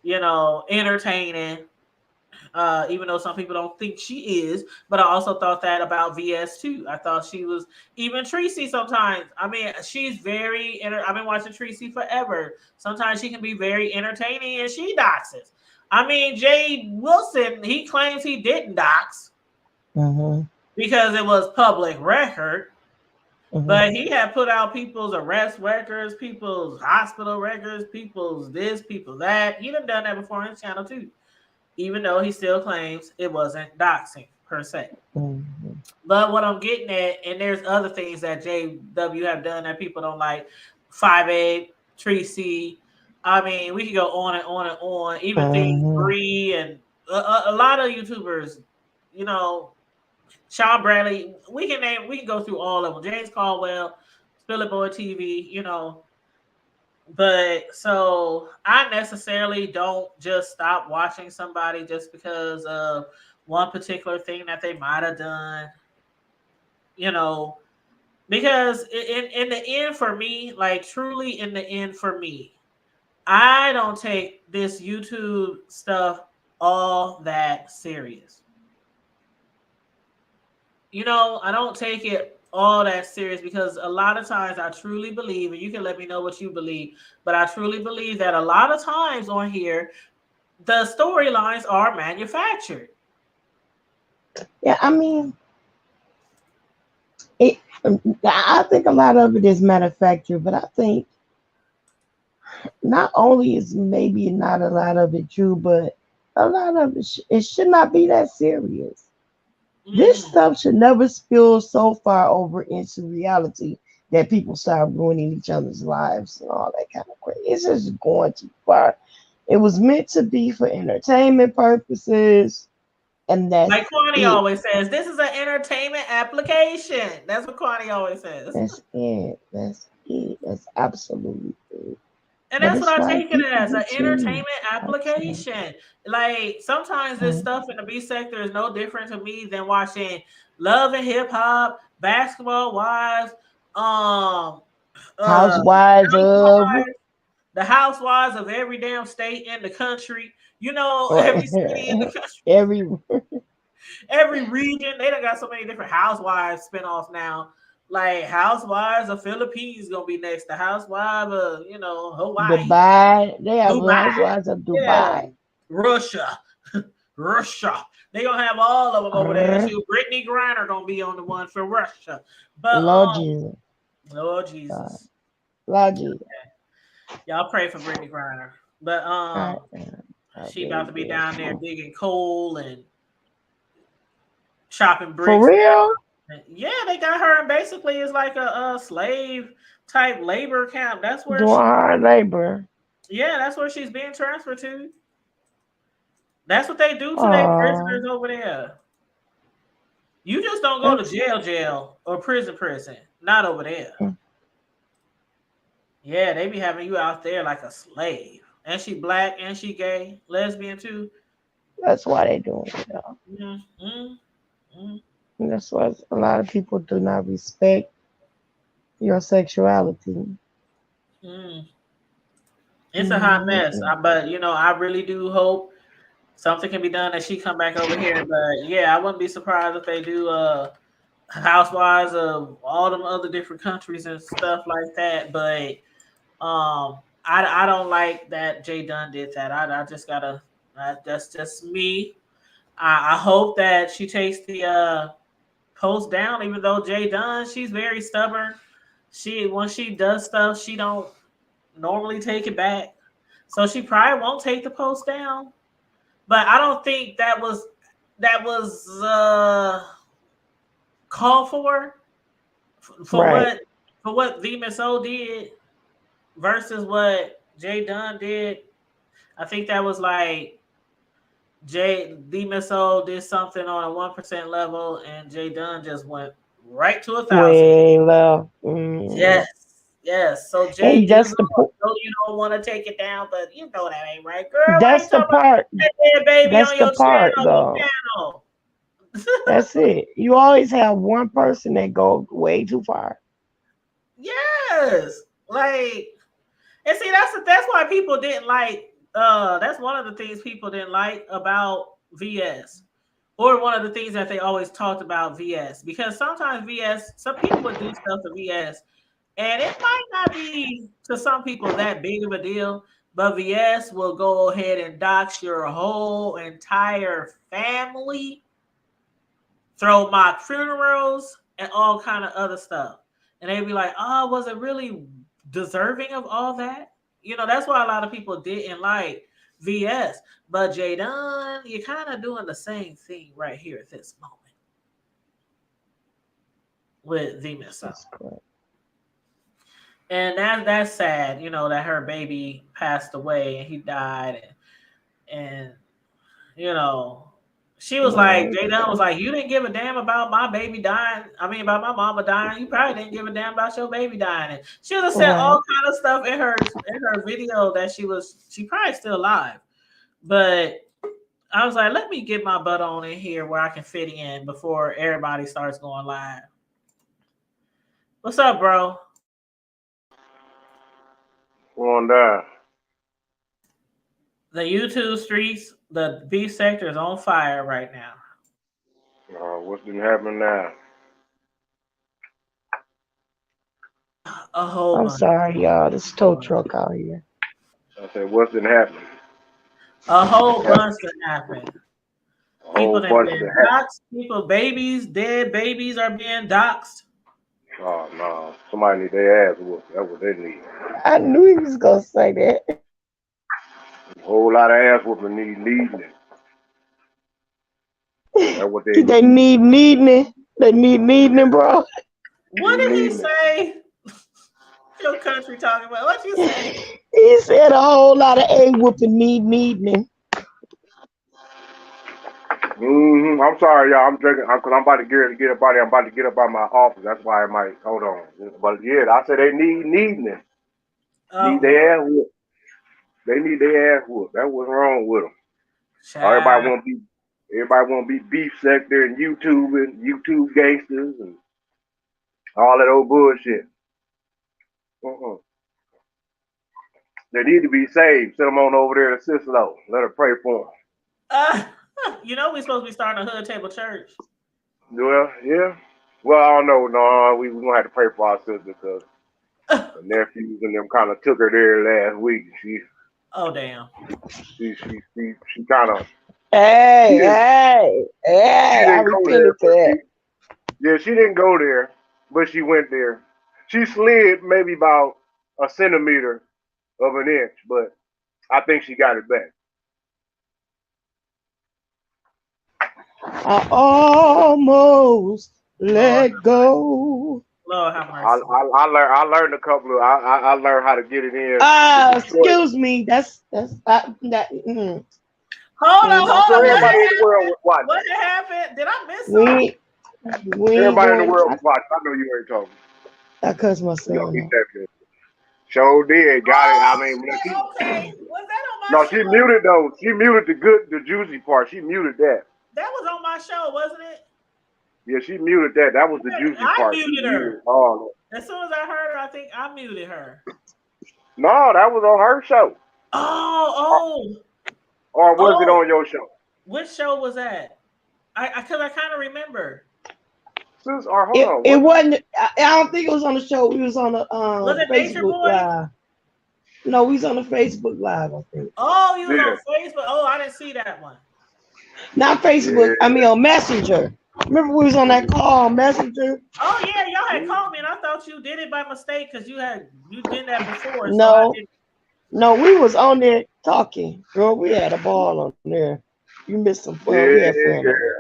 entertaining. Even though some people don't think she is, but I also thought that about VS too. I thought she was even Tracy sometimes. I mean, she's I've been watching Tracy forever. Sometimes she can be very entertaining, and she doxes. I mean, Jay Wilson, he claims he didn't dox Mm-hmm. because it was public record. Mm-hmm. But he had put out people's arrest records, people's hospital records, people's this, people that. He done that before on his channel too, even though he still claims it wasn't doxing per se. Mm-hmm. But what I'm getting at, and there's other things that JW have done that people don't like, 5A, Tracy. I mean, we could go on and on and on. Even things Mm-hmm. Bree and a lot of YouTubers, you know, Sean Bradley. We can go through all of them. James Caldwell, Spilly Boy TV. But so I necessarily don't just stop watching somebody just because of one particular thing that they might have done, you know, because in the end for me, like truly in the end for me, I don't take this YouTube stuff all that serious. I don't take it all that serious because a lot of times I truly believe, and you can let me know what you believe, but I truly believe that a lot of times on here, the storylines are manufactured. Yeah, I mean, it. I think a lot of it is manufactured, but I think not only is maybe not a lot of it true, but a lot of it, it should not be that serious. This Mm. stuff should never spill so far over into reality that people start ruining each other's lives and all that kind of crazy. It's just going too far. It was meant to be for entertainment purposes, and Like that's Kwani it. always says, this is an entertainment application. That's what Kwani always says. That's it. That's it. That's absolutely it. And But that's what it's I like take it people as, an get too entertainment upset. application. Like sometimes this Mhm. stuff in the B sector is no different to me than watching Love and Hip Hop, Basketball Wives, um, Housewives of Housewives, the Housewives of every damn state in the country. or Every city in the country, every every region. They done got so many different Housewives spinoffs now. Like Housewives of Philippines gonna be next. The Housewives of Hawaii, Dubai. They have Dubai. housewives of Yeah, Dubai. Russia, Russia. They gonna have all of them over there. Grr. Shoot, Brittany Griner gonna be on the one for Russia. But Lord Jesus. Lord God. Jesus, Lord Jesus. y'all pray for Brittany Griner. But I, I she about really to be do. down there digging coal and chopping For bricks real? down. Yeah, they got her, and basically it's like a slave type labor camp. That's where Doing hard labor. yeah, that's where she's being transferred to. That's what they do to their Oh, prisoners over there. You just don't go to that's jail, or prison, not over there. Yeah, they be having you out there like a slave. And she black and she gay, lesbian too. that's why they doing it. Though. Mm, mm, mm, And that's why a lot of people do not respect your sexuality. mm. It's a hot mess. Mm-hmm. But I really do hope something can be done that she come back over here. But yeah, I wouldn't be surprised if they do housewives of all them other different countries and stuff like that. But I don't like that Jay Dunn did that. I just gotta that's just me. I hope that she takes the post down, even though Jay Dunn, she's very stubborn. She Once she does stuff, she don't normally take it back. So she probably won't take the post down. But I don't think that was called for Right. what V Miss O did versus what Jay Dunn did. I think that was like V Miss O did something on a 1% level, and Jay Dunn just went right to 1,000. Way love. Mm. Yes, yes. So Jay And Dizzle, that's the I know you don't want to take it down, but you know that ain't right, girl. Why you that's the talking about part. that dead baby That's on the your part channel? Your though. channel. That's it. You always have one person that go way too far. Yes, like, and see, that's why people didn't like. That's one of the things people didn't like about VS, or one of the things that they always talked about VS, because sometimes VS, some people would do stuff to VS, and it might not be to some people that big of a deal, but VS will go ahead and dox your whole entire family, throw mock funerals, and all kind of other stuff. And they'd be like, "Oh, was it really deserving of all that?" That's why a lot of people didn't like VS. But Jadon, you're kind of doing the same thing right here at this moment with the missile. That's correct. And that's sad, that her baby passed away and he died, and you know, she was like, Yeah, Jay Dunn was like, you didn't give a damn about my baby dying. I mean, about my mama dying. You probably didn't give a damn about your baby dying. And she was said all right. kind of stuff in her video that she probably still alive. But I was like, let me get my butt on in here where I can fit in before everybody starts going live. What's up, bro? Going down. The YouTube streets, the beef sector is on fire right now. What's been happening now? A whole I'm bunch. sorry, y'all. This tow truck out here. I said, what's been happening? A whole bunch that happened. A whole People that bunch been been happening. doxxed. People, babies, dead babies are being doxxed. Oh no, somebody need their ass whooped. That's what they need. I knew he was gonna say that. A whole lot of ass whooping needing it. That's what they They need. need needing it. They needing it, bro. What did he Needing it. say? Your country talking about what you say? He said a whole lot of a whooping needing it. I'm sorry, y'all. I'm drinking because I'm about to get up out here. I'm about to get up out my office. That's why I might hold on. But yeah, I said they needing it. Oh Need Lord, their ass whooped. They need their ass whooped. That's what's wrong with them. Everybody child. want to be everybody want to be beef sector and YouTube gangsters and all that old bullshit. Uh-uh. They need to be saved. Send them on over there to Cicelo. Let her pray for them. Uh, we're supposed to be starting a hood table church. Well, yeah. Well, I don't know. No, we gonna have to pray for our sister because the nephews and them kind of took her there last week. Oh damn. She kind of she Hey, didn't hey, she hey! I didn't go there, repented for but that. she didn't go there, but she went there. She slid maybe about a centimeter of an inch, but I think she got it back. I almost Lord, let go. Lord have I, mercy. I, I learned I learned how to get it in to Detroit. Excuse me. That's that. So Hold on. What everybody in the world happened? was watching. What happened? Did I miss We something? ain't, we ain't Everybody in the going. world was watching. I know you ain't talking. I cussed my You son keep out. that shit. Sure did. Got it. I Oh, mean, okay. Was that on my no, she show? muted though. She muted the juicy part. She muted that. That was on my show, wasn't it? Yeah, she muted that. That was the Okay, juicy I part. She muted muted her. all As soon as I heard her, I think I muted her. that. No, that was on her show. Or, Oh, or was it oh. on your show? Which show was that? Cause I kind of remember. Sis, or hold It on, it was it? wasn't. I don't think it was on the show. We was on the Was it Nature Facebook Boy? live. No, we was on the Facebook live. I think Oh, you was Yeah, on Facebook. Oh, I didn't see that one. not Facebook. I yeah. mean on Messenger. Remember we was on that call on Messenger. Oh yeah, y'all had Mhm. called me, and I thought you did it by mistake because you did that before. So I No, did. no, we was on there talking. Girl, we had a ball on there. You missed some fun. We had fun on there. Yeah,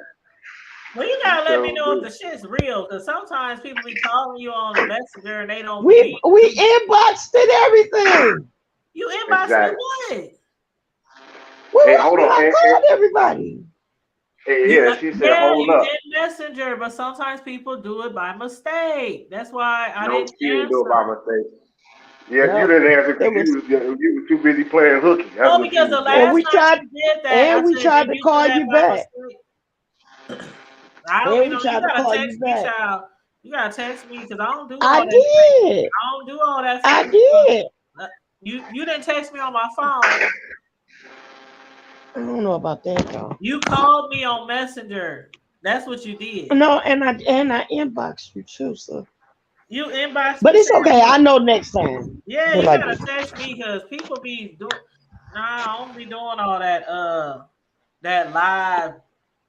Well, you you gotta let me so know if good. the shit's real, because sometimes people be calling you on Messenger and they don't We be. we inboxed it everything. You inbox me Exactly. what? Hey, hold When on. I called everybody. Yeah, she said, Yeah, hold you up. in Messenger, but sometimes people do it by mistake. That's why I No, didn't she didn't do it by answer. mistake. Yeah, you Yep. didn't answer It because was you were too busy playing hooky. That's Well, what you because was the doing. and last we time tried you did that, I said, to "Did you do call that you by back. mistake?" I don't And be we know. You tried to gotta call you text me, back. child. You gotta text me because I don't do I all that. did. I don't do all that I fake. did. You didn't text me on my phone. I don't know about that though. You called me on Messenger. That's what you did. No, and I inboxed you too, so. You inboxed But me it's saying okay. what? I know next time. Yeah, But you like, gotta text me because people be doing. Nah, I don't be doing all that. That live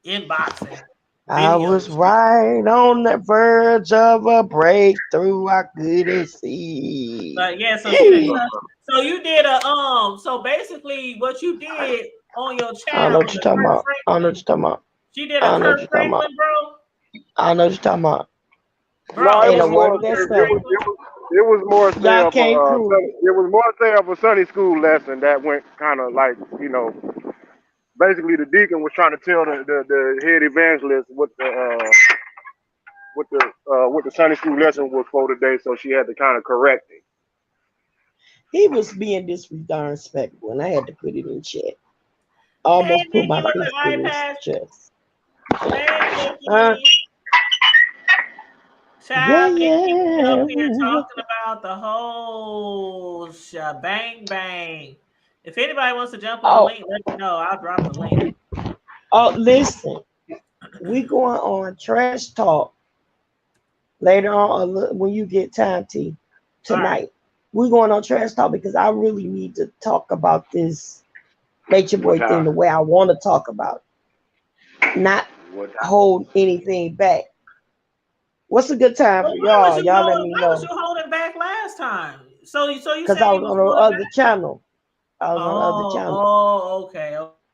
inboxing I video was shit. right on the verge of a breakthrough. I couldn't see. But yeah, so she didn't cuss. So you did a So basically, what you did on your I don't chat know what was you're a talking Kurt about. I don't know what Franklin. you're talking about. She did I a don't know what Kurt you're talking about. Franklin, bro. I don't know what you're talking about. No, Bro, it Ain't did was no you more. word do of that Kurt stuff. Franklin? It was more say Y'all of a. came through. It was more say of a Sunday school lesson that went kind of like basically the deacon was trying to tell the head evangelist what the Sunday school lesson was for today, so she had to kind of correct it. He was being disrespectful, and I had to put it in check. Hey, Almost put Nikki my with fist the to his iPad. chest. Hey, Uh, Nikki. yeah, Child, Nikki be up here yeah. talking about the whole bang bang. If anybody wants to jump on the Oh, link, let me know. I'll drop the link. oh, listen. We going on trash talk later on when you get time to All right. tonight. We going on trash talk because I really need to talk about this nature What boy thing time? the way I want to talk about it, not What time? hold anything back. What's a good time But for y'all? Y'all let me why was know you holding back last time? So you because saying I you was was on the holding other back? channel. I was on the other Oh, channel. oh, okay, okay.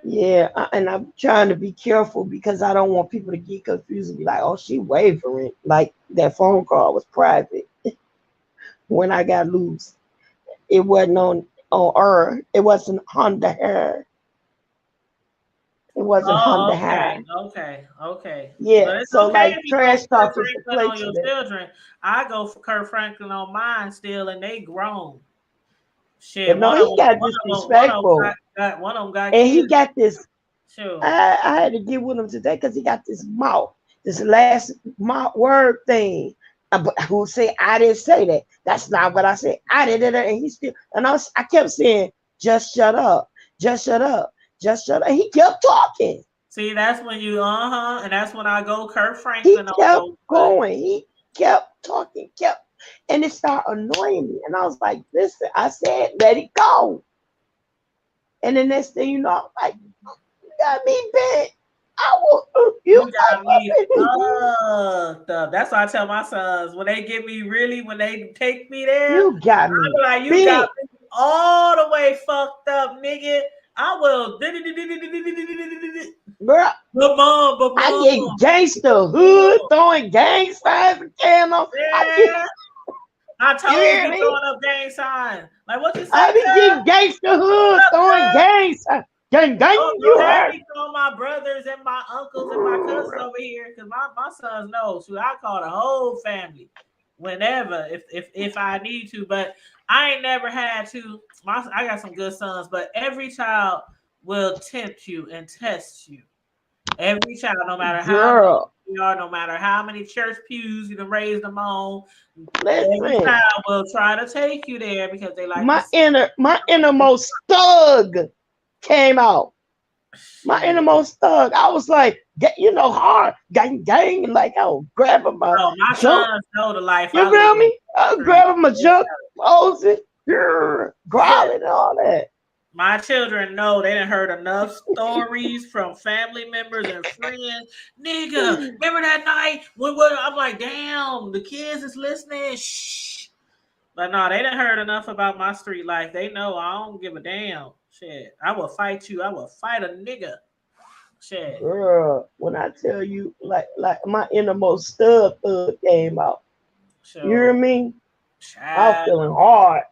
Yeah, and I'm trying to be careful because I don't want people to get confused and be like, "Oh, she wavering." Like that phone call was private when I got loose. It wasn't on her. It wasn't Honda her. It wasn't Honda Oh, okay, her. okay. Yeah. But it's So okay like if you go trash Kurt talk is the Franklin on place for your that. children. I go for Kurt Franklin on mine still, and they grown. But Shit, no, he got disrespectful, one of them got and he kids. got this. Sure. I had to get with him today because he got this mouth, this last mouth word thing. But who say I didn't say that? That's not what I said. I did it, and he still. And I kept saying, "Just shut up, just shut up, just shut up." And he kept talking. See, that's when you and that's when I go Kurt He Franklin on kept your butt. going. He kept talking, and it started annoying me. And I was like, "Listen," I said, "Let it go." And the next thing you know, I'm like, "You got me bent. I will you You up got me in fucked up. That's why I tell my sons when they get me really, when they take me there, You got I me be like, you got bent, me all the way fucked up, nigga. I will. bro. But I mom, get gangster hood throwing gang signs and candles. I get, yeah. I you told hear be me? throwing up gang signs. Like what you say, I be cuz? getting gangster What hood up, throwing cuz? gang signs. Gang, gang, Don't you have heard? me call my brothers and my uncles and my cousins over here because my sons know. So I call the whole family whenever if I need to. But I ain't never had to. I got some good sons, but every child will tempt you and test you. Every child, no matter how good Girl, you are, no matter how many church pews you done raised them on, every listen. child will try to take you there because they like to My see innermost thug came out. My shit. innermost thug. I was like, hard gang, gang, like I was grabbing my Oh, my junk. sons know the life You I live feel in me? I the was street. grabbing my junk, Moses, growling and all that. My children know they done heard enough stories from family members and friends. Nigga, remember that night when I'm like, damn, the kids is listening. Shh. But no, they done heard enough about my street life. They know I don't give a damn. Shit. I will fight you. I will fight a nigga. Shit. Girl, when I tell you, like my innermost thug came out. You hear So, me? I was child. feeling hard.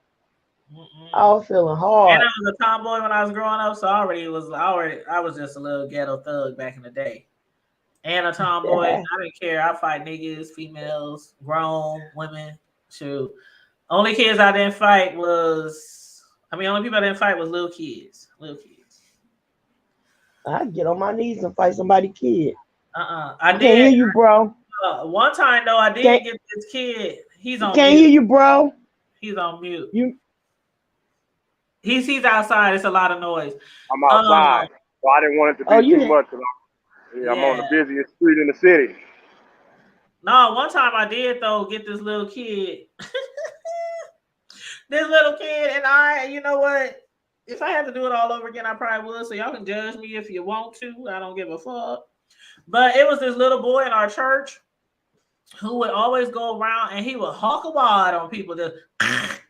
I Mm-mm. was feeling And hard. I was a tomboy when I was growing up, so I was just a little ghetto thug back in the day. And a tomboy. I didn't care. I fight niggas, females, grown women. Shoot. Only kids I didn't fight was only people I didn't fight was little kids. Little kids. I get on my knees and fight somebody kid. I Can't hear did. you, bro. One time though, I did Can't get this kid. He's on can't hear mute. you, bro. He's on mute. You He's outside. It's a lot of noise. I'm Um, outside, so I didn't want it to oh be too you much. Yeah, I'm on yeah. the busiest street in the city. No, one time I did though get this little kid. This little kid and I, you know what? If I had to do it all over again, I probably would. So y'all can judge me if you want to. I don't give a fuck. But it was this little boy in our church who would always go around and he would hawk a wad on people,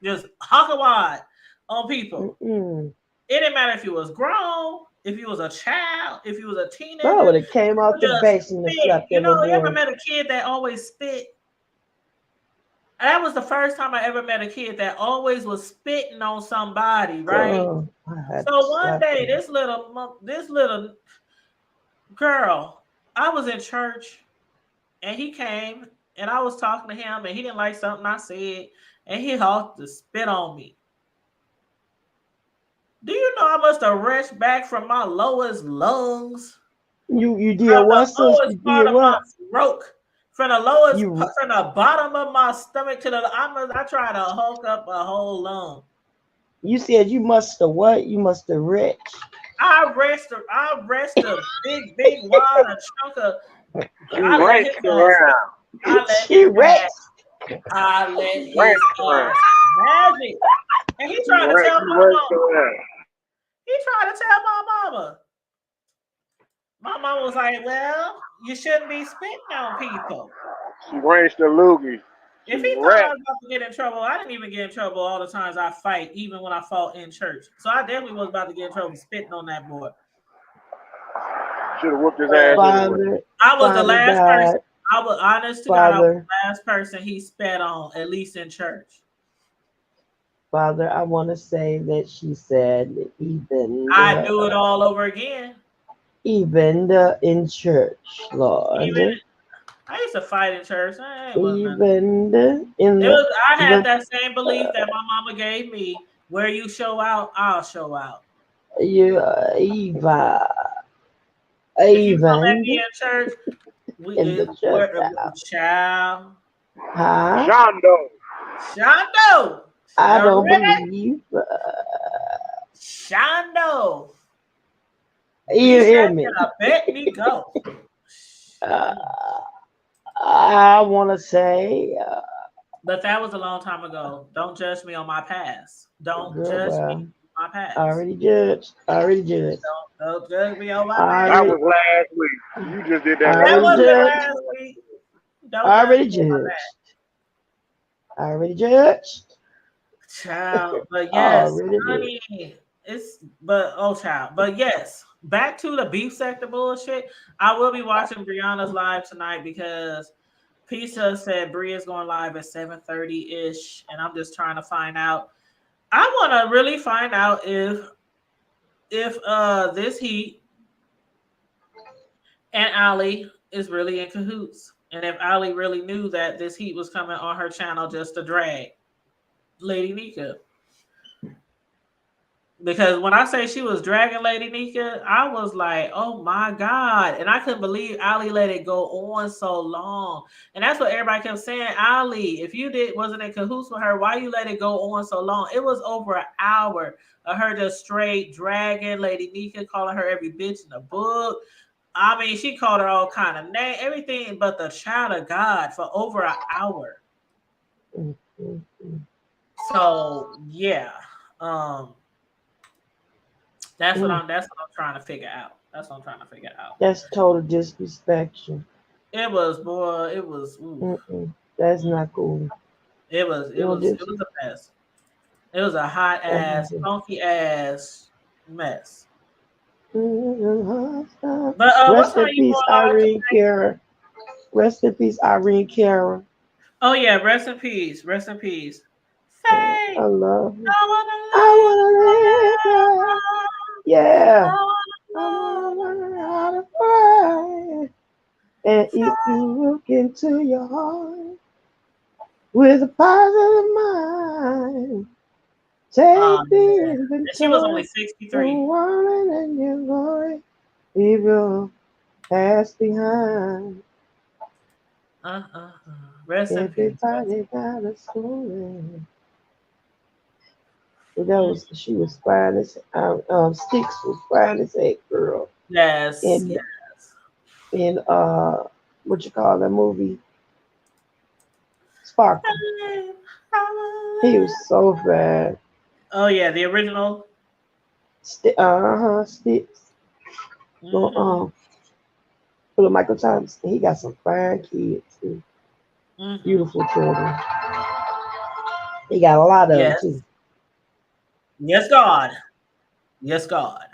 just hawk a wad on people. mm-mm. It didn't matter if you was grown, if you was a child, if you was a Bro, I teenager, would have came he out would the just basement and spit. slapped You that little know, you ever boy. met a kid that always spit? That was the first time I ever met a kid that always was spitting on somebody, right? Girl, I had to So one slap day, him. this little girl, I was in church and he came and I was talking to him and he didn't like something I said and he had to spit on me. Do you know I must have rushed back from my lowest lungs, You did from the what, sis? You lowest did part of my what? throat, from the lowest, You from the bottom of my stomach to the. I tried to hulk up a whole lung. you said you must have what? You must have rich. I rest a big wad, a chunk of. She I let raced his ass. around. I let She his rich. ass. I let She his raced around. ass have it. And he She tried to tell my raced mama. around. He tried to tell my mama. My mama was like, "Well, you shouldn't be spitting on people." She raced a loogie. She If he thought I wrecked. was about to get in trouble, I didn't even get in trouble all the times I fight, even when I fought in church. So I definitely was about to get in trouble spitting on that boy. Should have whooped his ass Uh, anyway. Father, I was the Father last person. God, I was honest to God. I was Father, the last person he spat on, at least in church. Father. I want to say that she said I do it all over again. in church, Even Lord, I used to fight in church. It wasn't nothing. in It was. I had the that same belief that my mama gave me. Where you show out, I'll show out. you Eva, If you come at even me in church, we in the church where house. child Huh? Shondo. Shondo, I don't Sharice, believe. Shondo. You Be hear said me? and I bet me go. Uh, I want to say, But that was a long time ago. Don't judge me on my past. Don't girl, judge me well, on my I past. already judged. I already judged. Don't judge me on my I past. That already, was last week. You just did that I That last already week. wasn't judged. last week. Don't I judge already me on my past. judged. I already judged. Child, but I yes, already did. honey, child, but yes, back to the beef sector bullshit. I will be watching Brianna's live tonight because Pizza said Bri is going live at 7:30 ish, and I'm just trying to find out. I want to really find out if this Heat and Ali is really in cahoots, and if Ali really knew that this Heat was coming on her channel just to drag Lady Nika. Because when I say she was dragging Lady Nika, I was like, oh my God. And I couldn't believe Ali let it go on so long. And that's what everybody kept saying. Ali, if you wasn't in cahoots with her, why you let it go on so long? It was over an hour of her just straight dragging Lady Nika, calling her every bitch in the book. I mean, she called her all kind of name, everything but the child of God for over an hour. Mm, mm, mm. So yeah. Um Mm. That's what I'm trying to figure out. That's what I'm trying to figure out. That's total disrespect. It was boy, it was ooh, Mm-mm. That's not cool. You know, it was a mess. It was a hot that's ass, not funky ass mess. cool. But what Rest time in you peace, going live Irene tonight? Cara. Rest in peace, Irene Cara. Oh yeah, rest in peace. Rest in peace. I Faith, love you. I wanna I live wanna live right. Yeah. forever. I wanna learn how to fly. And if you look into your heart with a positive mind, take the Yeah. And she was only inventory, the 63. woman and your glory. Evil Past behind. Rest in peace. Rest Everybody got a story. But that was she was fine as Sticks was fine as a girl Yes, in yes. what you call that movie Sparkle. He was so bad. Oh yeah, the original. Sticks. Well, Hmm. full of Michael Thompson. He got some fine kids too. Hmm. Beautiful children. He got a lot of them Yes, too. yes, God, yes, God.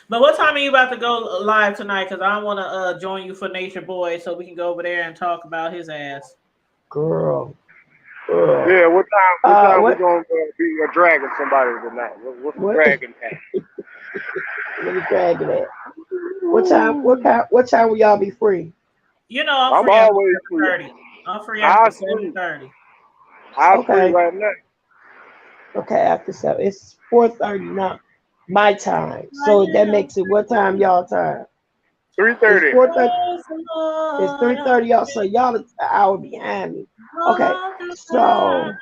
But what time are you about to go live tonight? Because I want to join you for Nature Boy so we can go over there and talk about his ass. Girl, girl. Yeah, what time? What time we What gonna be dragging somebody tonight? What's the what dragging time? where the dragon at? What time? Ooh, What time will y'all be free? You know I'm I'm free after always free. 7:30. I'm free after I seven sleep. thirty. I free Okay, right now. okay. After 7, it's 4:30 now. My time. I So that am makes it what time y'all time? Three It's thirty. 4:30. praise the It's Lord. 3:30 y'all. So y'all an hour behind me. Okay. All the time. So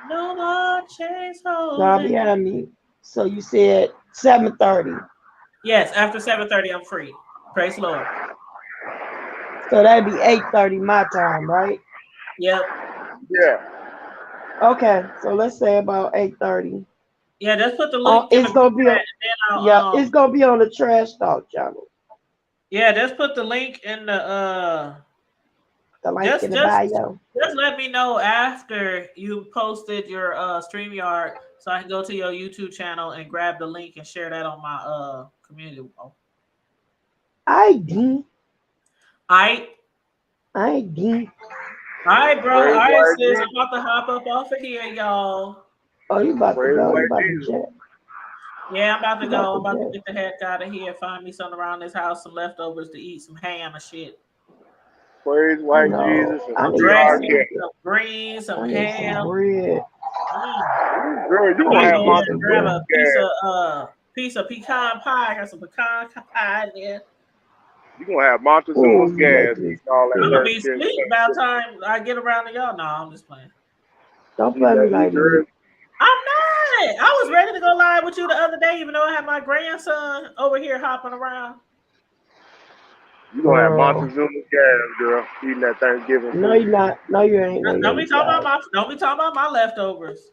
No more chains y'all holding me. behind me. So you said 7:30. Yes, after 7:30, I'm free. Praise the Lord. So that'd be 8:30 my time, right? Yep. Yeah. Okay. So let's say about 8:30. Yeah, just put the link in the It's group gonna be chat on. and then I'll Yeah, it's gonna be on the trash talk channel. yeah, just put the link in the The link in just the just bio. just let me know after you posted your StreamYard so I can go to your YouTube channel and grab the link and share that on my community wall. ID. Alright. ID. Alright, bro. Praise Alright, white sis. I'm Jesus. about to hop up off of here, y'all. Oh, you about to Praise go? You white about to Jesus. jet? Yeah, I'm about to You about go. to I'm about to jet? get the heck out of here. Find me something around this house, some leftovers to eat, some ham and shit. Praise I white know. Jesus and I Some need sweetheart some. dressing, Cat. some greens, some I need some ham. bread. Mm. Ooh, girl, you I I gonna might have go need ahead Monty and some grab Smooth a bread. piece of pecan pie. I got some pecan pie in there. You gonna have Oh, Montezuma's you gas making me eating all that I'm gonna sick. dark be skin asleep by the stuff. time I get around to y'all. No, I'm just playing. Don't You play me better like eat that. yours. I'm not. I was ready to go live with you the other day, even though I had my grandson over here hopping around. You gonna have Girl. Montezuma's gas, girl, eating that Thanksgiving No, food. you're not. No, you ain't. No, you Don't be ain't, talking about child. my leftovers.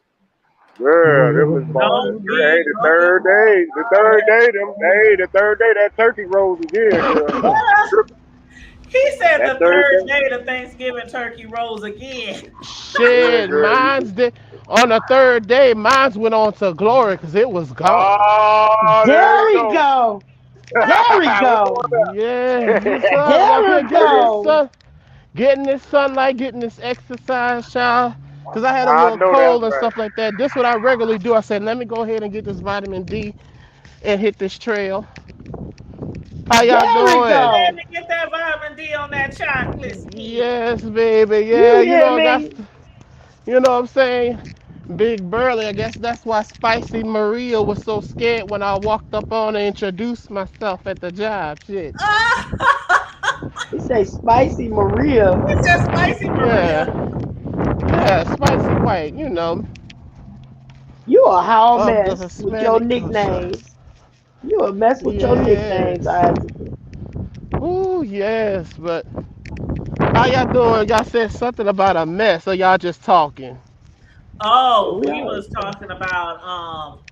Girl, them is Don't Monty. Hey, be the talking third day, the about third day, leftovers. the third day, that turkey rose again, girl. He said That the third third day, day the Thanksgiving turkey rolls again. yeah, Shit, girl. mine's did on the third day. Mine's went on to glory because it was gone. Oh, there There you we go. go. There we What's go. going on? Yeah, you saw me up There here we go. getting this sunlight, getting this exercise, child. Cause I had a I little know that's cold and right. stuff like that. This what I regularly do. I said, let me go ahead and get this vitamin D and hit this trail. How y'all There we Go doing? go. ahead and get that vitamin D on that chocolate stick. Yes, baby. You Yeah, you hear know, I got, me? you know what I'm saying? Big Burley. I guess that's why Spicy Maria was so scared when I walked up on her and introduced myself at the job. Shit. He say spicy Maria. It's just spicy Maria. Yeah. Yeah, Spicy White, you know, You a how of the mess with your Hispanic culture. nicknames. You a mess with your nicknames, Yes. Isaac. Ooh, yes, but how y'all doing? Y'all said something about a mess, or y'all just talking? Oh, We we always was talk. talking about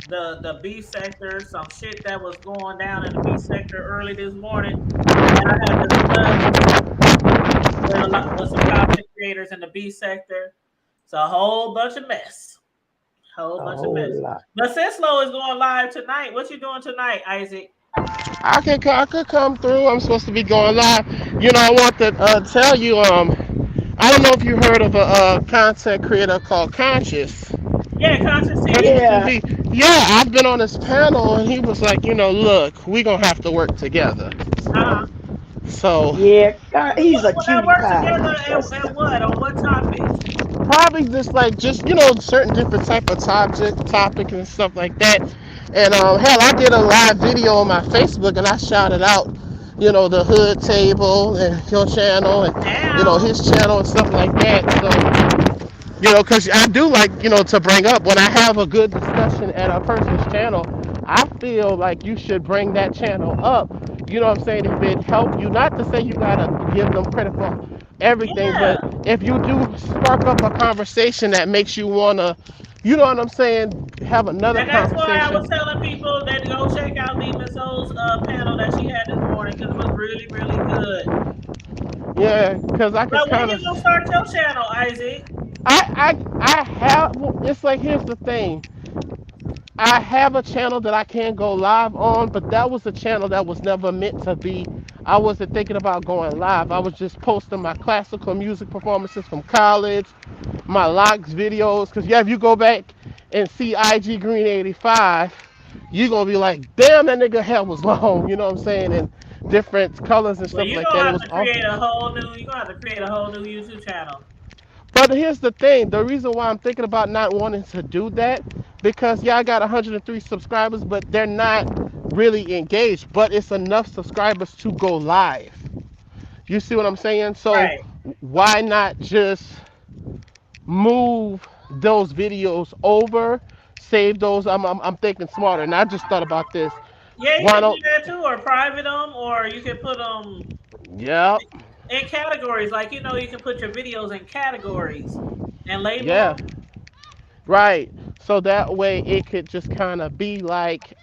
the B sector, some shit that was going down in the B sector early this morning, and I had discussed with some content creators in the B sector. It's a whole bunch of mess. Whole A bunch of whole mess. lot. But Sislo is going live tonight. What you doing tonight, Isaac? I could come through. I'm supposed to be going live. You know, I want to tell you. I don't know if you heard of a content creator called Conscious. Yeah, Conscious T. Conscious Yeah, TV. Yeah, I've been on his panel, and he was like, you know, look, we gonna have to work together. Uh-huh. So yeah. God, he's a Well, that cutie work pie. together That's and what? On what topic? probably just like just you know certain different type of topic and stuff like that. And hell, I did a live video on my Facebook and I shouted out, the hood table and your channel and Now, his channel and stuff like that. So because I do like, to bring up when I have a good discussion at a person's channel, I feel like you should bring that channel up. You know what I'm saying? If it helped you, not to say you gotta give them credit for everything, but yeah. if you do spark up a conversation that makes you wanna, you know what I'm saying, have another And that's why I conversation. was telling people that to go check out Demon Souls panel that she had this morning because it was really, really good. Yeah, because I can But when kind you of, gonna start your channel, Isaac? I have. It's like here's the thing. I have a channel that I can go live on, but that was a channel that was never meant to be. I wasn't thinking about going live. I was just posting my classical music performances from college, my locks videos. Cause yeah, if you go back and see IG Green 85, you're gonna be like, damn, that nigga hair was long. You know what I'm saying? And different colors and Well, stuff you're like gonna that. It have was to all. create a whole new. You're gonna have to create a whole new YouTube channel. But here's the thing, the reason why I'm thinking about not wanting to do that, because yeah, I got 103 subscribers, but they're not really engaged, but it's enough subscribers to go live. You see what I'm saying? So Right. why not just move those videos over, save those? I'm thinking smarter, and I just thought about this. Yeah, you Why can do don't? that too, or private them, or you can put them Yeah, in categories. Like you can put your videos in categories and label yeah, them. right. So that way it could just kind of be like,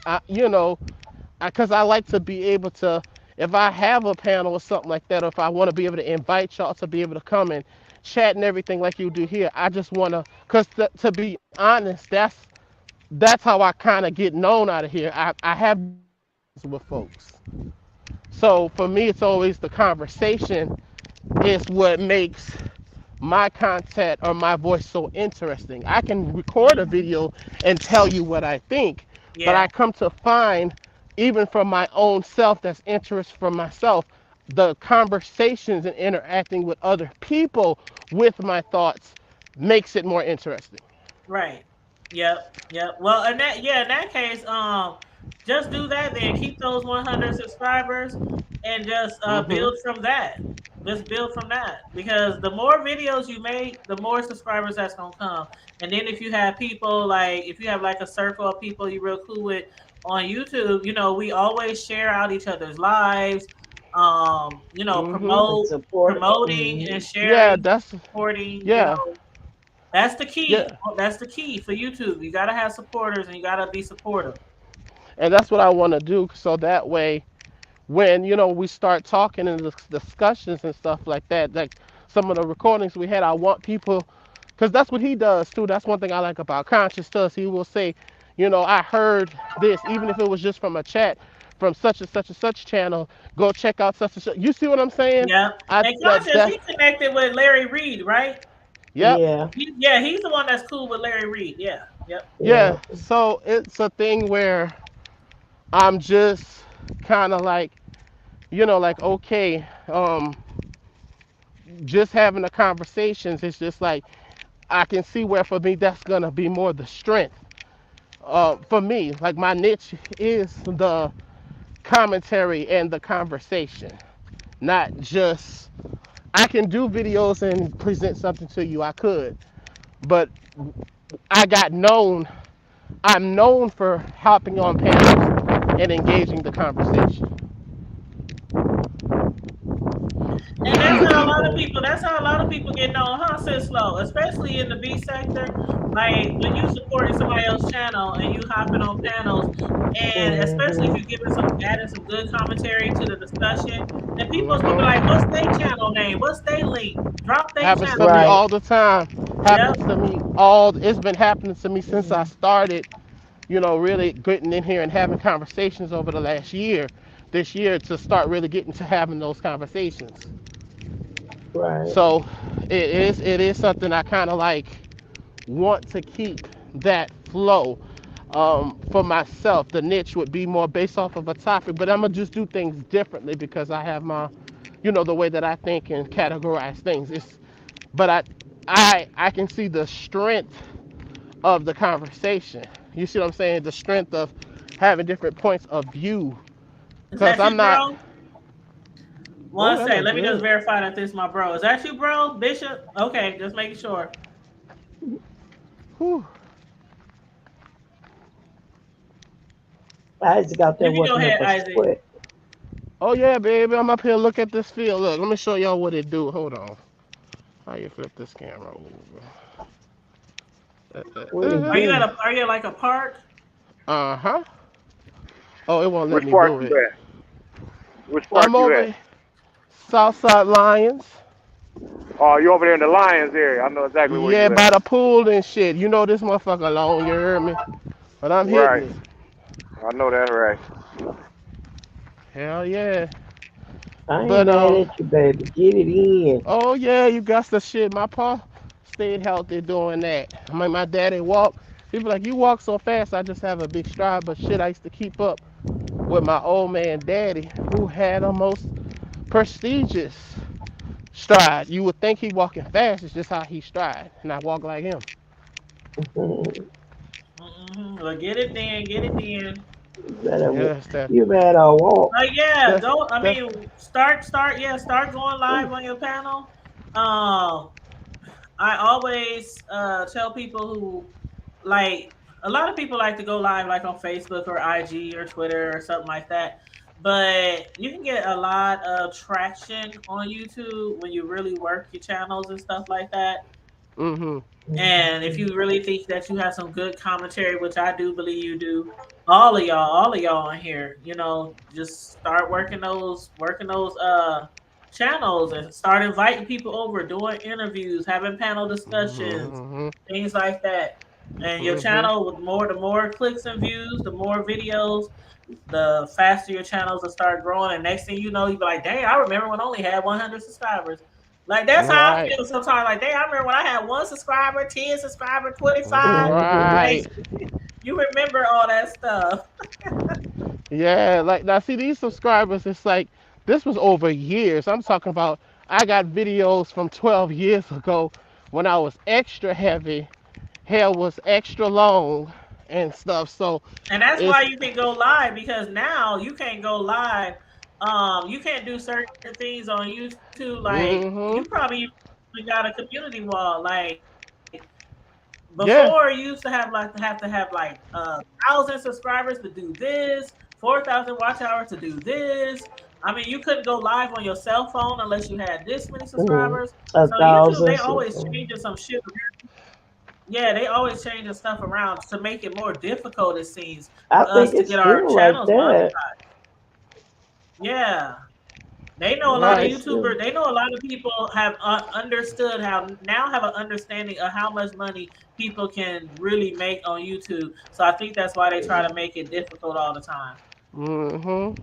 because I like to be able to, if I have a panel or something like that, or if I want to be able to invite y'all to be able to come and chat and everything like you do here, I just want to, because to be honest, that's how I kind of get known out of here. I have these conversations with folks. So for me, it's always the conversation is what makes my content or my voice so interesting. I can record a Hmm. video and tell you what I think, but Yeah. I come to find, even from my own self, that's interest from myself, the conversations and interacting with other people with my thoughts makes it more interesting. Right. Yep. Yep. Well, in that case, just do that then. Keep those 100 subscribers and just Hmm. build from that. Just build from that because the more videos you make, the more subscribers that's gonna come. And then if you have people like if you have like a circle of people you real cool with on YouTube, we always share out each other's lives. Hmm. And Promote support. promoting and Hmm. sharing, Yeah, that's supporting. yeah, That's the key. yeah. That's the key for YouTube. You gotta have supporters and you gotta be supportive. And that's what I want to do, so that way when we start talking in the discussions and stuff like that, like some of the recordings we had, I want people, because that's what he does too. That's one thing I like about Conscious does. He will say, I heard this, even if it was just from a chat from such and such and such channel. Go check out such and such. You see what I'm saying? Yeah. I And that Conscious, that he connected with Larry Reed, right? Yep, Yeah. Yeah, he's the one that's cool with Larry Reed. Yeah. Yep. Yeah. yeah. So it's a thing where I'm just kind of like, like okay, just having the conversations. It's just like I can see where for me that's gonna be more the strength. For me, like my niche is the commentary and the conversation, not just I can do videos and present something to you. I could, but I got known. I'm known for hopping on panels and engaging the conversation. And Okay. that's how a lot of people get known, huh, sis Slow, especially in the B sector. Like when you supporting somebody else's channel and you hopping on panels, and especially if Hmm. you giving adding some good commentary to the discussion, then people's gonna be like, Hmm. "What's their channel name? What's their link? Drop their Happens channel to me link." Right. all the time. Yep, Happens to me all. It's been happening to me since I Mhm. started. Really getting in here and having conversations over the last year. This year to start really getting to having those conversations. Right. So it is something I kind of like want to keep that flow. For myself, the niche would be more based off of a topic, but I'm gonna just do things differently because I have my, the way that I think and categorize things. But I can see the strength of the conversation. You see what I'm saying? The strength of having different points of view. Is Cause that I'm you, not. bro? Oh, One that sec. look Let me just good. verify that this is my bro. Is that you, bro? Bishop? Okay, just making sure. Whew. Isaac out there You can go working ahead, up a Isaac. sweat. Oh yeah, baby. I'm up here. Look at this field. Look, let me show y'all what it do. Hold on. How you flip this camera What he over? do? Are you at like a park? Uh huh. Oh, it won't let Which me park do you it. at? Which park I'm you at? over Southside Lions. Oh, you over there in the Lions area. I know exactly where Yeah, you at. by the pool and shit. You know this motherfucker long. You heard me? But I'm hitting Right. it. I know that right. Hell yeah. I ain't But mad at you, baby. Get it in. oh yeah, you got the shit. My pa stayed healthy doing that. I mean, my daddy walk. People like you walk so fast. I just have a big stride. But shit, I used to keep up with my old man daddy, who had a most prestigious stride. You would think he walking fast. It's just how he stride, and I walk like him. Well, get it then. Get it then. You better, Yeah, that's that. you better walk. But yeah, That's go. I that's. mean, yeah, start going live Ooh. on your panel. Um, I always tell people who like a lot of people like to go live like on Facebook or IG or Twitter or something like that. But you can get a lot of traction on YouTube when you really work your channels and stuff like that. Mhm. And if you really think that you have some good commentary, which I do believe you do, all of y'all on here, just start working those channels and start inviting people over, doing interviews, having panel discussions, Mhm. things like that. And your Mhm. channel with the more clicks and views, the more videos, the faster your channels will start growing. And next thing you know, you be like, dang, I remember when I only had 100 subscribers. Like that's how I Right. feel sometimes. Like, dang, I remember when I had one subscriber, 10 subscriber, 25. Right. Like you remember all that stuff. Yeah. Like now, see these subscribers. It's like this was over years. I'm talking about. I got videos from 12 years ago when I was extra heavy. Hair was extra long and stuff. So And that's why it's. you can go live because now you can't go live. You can't do certain things on YouTube. Like you Mhm. probably even got a community wall. Like before, you used to Yeah. have like 1,000 subscribers to do this, 4,000 watch hours to do this. I mean, you couldn't go live on your cell phone unless you had this many subscribers. A So YouTube, they thousand. always changing some shit. Yeah, they always changing stuff around to make it more difficult. It seems I for think us to it's get our still like channels that. monetized. Yeah, they know a lot of It's Right. still. YouTubers. They know a lot of people have understood how now have an understanding of how much money people can really make on YouTube. So I think that's why they try to make it difficult all the time. Mhm.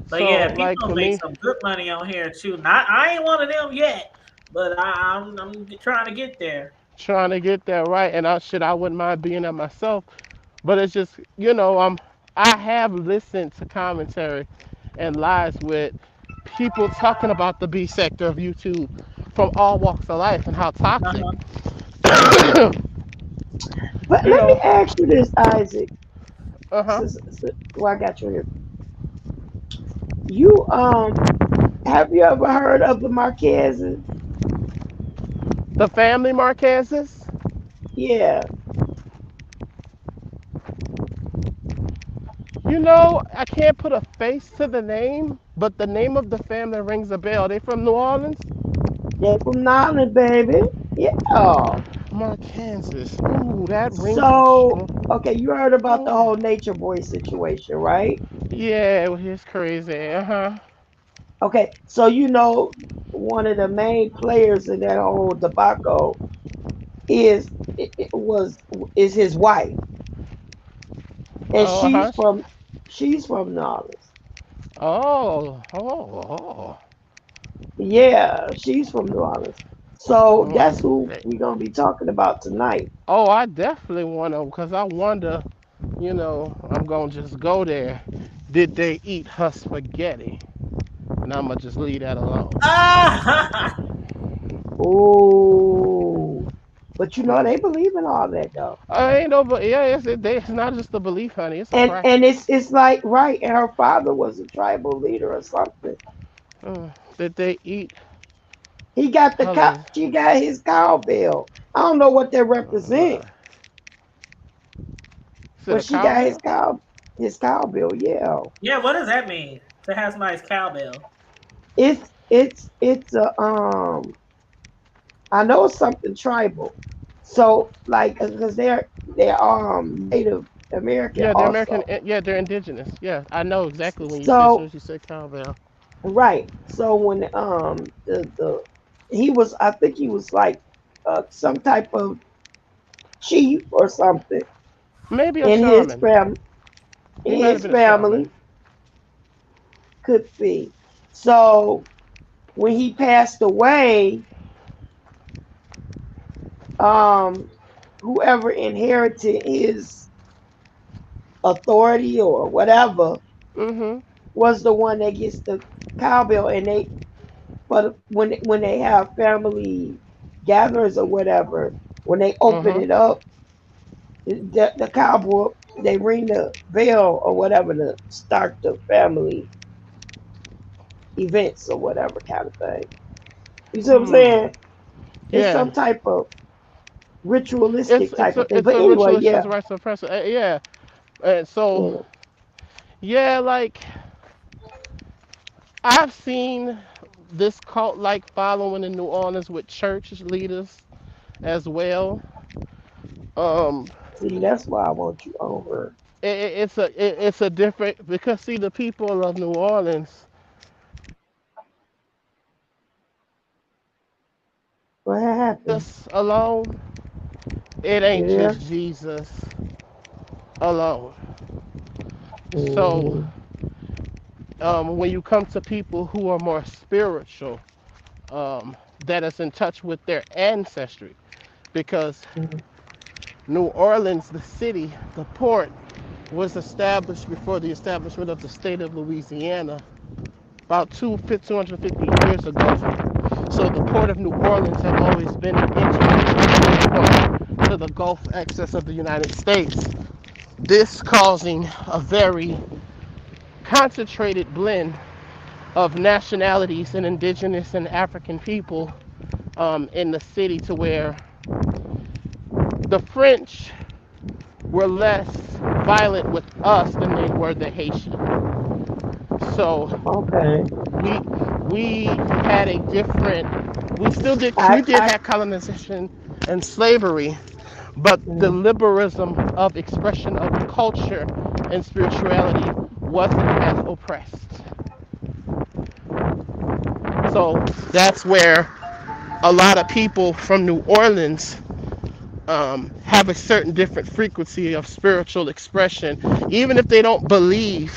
But So yeah, like people for make me, some good money on here too. Not I ain't one of them yet, but I'm trying to get there. trying to get that right, and I wouldn't mind being that myself. But it's just I have listened to commentary and lives with people talking about the B sector of YouTube from all walks of life and how toxic. Uh-huh. But you let me know. ask you this, Isaac. Uh huh. Well, I got you here. You have you ever heard of the Marquezes? The family Marquezes. Yeah. I can't put a face to the name, but the name of the family rings a bell. They from New Orleans? They from Nolens, baby. Yeah. Marquezes. Ooh, that rings a So, strong. okay, you heard about the Oh, whole Nature Boy situation, right? yeah, it's crazy. Uh huh. Okay, so one of the main players in that whole debacle is it was is his wife, and Oh, huh. she's from Nolens. Oh, oh, oh. Yeah, she's from New Orleans. So Oh, that's who we're gonna be talking about tonight. oh, I definitely want to, because I wonder, I'm going to just go there. Did they eat her spaghetti? And I'm going to just leave that alone. Ah, Oh. But you know they believe in all that though. I ain't no, but yeah, it's not just a belief, honey. It's a And practice. it's like right, and her father was a tribal leader or something. That they eat He got the cow. colors. She got his cowbell. I don't know what that Oh represent, Lord. Is it but a she got cowbell? his cowbell. Yeah, Yeah, what does that mean? To have somebody's cowbell. it's a I know it's something tribal. So like because they're Native American Yeah, they're American. also. Yeah, they're indigenous. Yeah, I know exactly when you say as soon So as you say cowbell. right. So when the he was, I think he was like some type of chief or something Maybe a in his shaman. family. He In might have his been a shaman. family could be. So when he passed away, um, whoever inherited his authority or whatever Mm-hmm. was the one that gets the cowbell. And they, but when they have family gatherings or whatever, when they open Mm-hmm. it up, the cowboy, they ring the bell or whatever to start the family events or whatever kind of thing. You see what I'm Hmm. saying? It's Yeah. some type of It's ritualistic it's type a of thing. it's But a anyway, ritualistic yeah. rites of oppressor. Yeah. And so Mm, yeah, like I've seen this cult like following in New Orleans with church leaders as well. Um, see, that's why I want you over. it's a different because see the people of New Orleans What happened? just alone. It ain't You there? just Jesus alone. So Mm-hmm. when you come to people who are more spiritual, that is in touch with their ancestry, because New Orleans, the city, the port, was established before the establishment of the state of Louisiana about 250 years ago. So the port of New Orleans had always been an entry point to the Gulf access of the United States. This causing a very concentrated blend of nationalities and indigenous and African people in the city to where the French were less violent with us than they were the Haitian. So Okay. we we had a different we did I have colonization and slavery, but the mm, liberalism of expression of culture and spirituality wasn't as oppressed. So that's where a lot of people from New Orleans have a certain different frequency of spiritual expression, even if they don't believe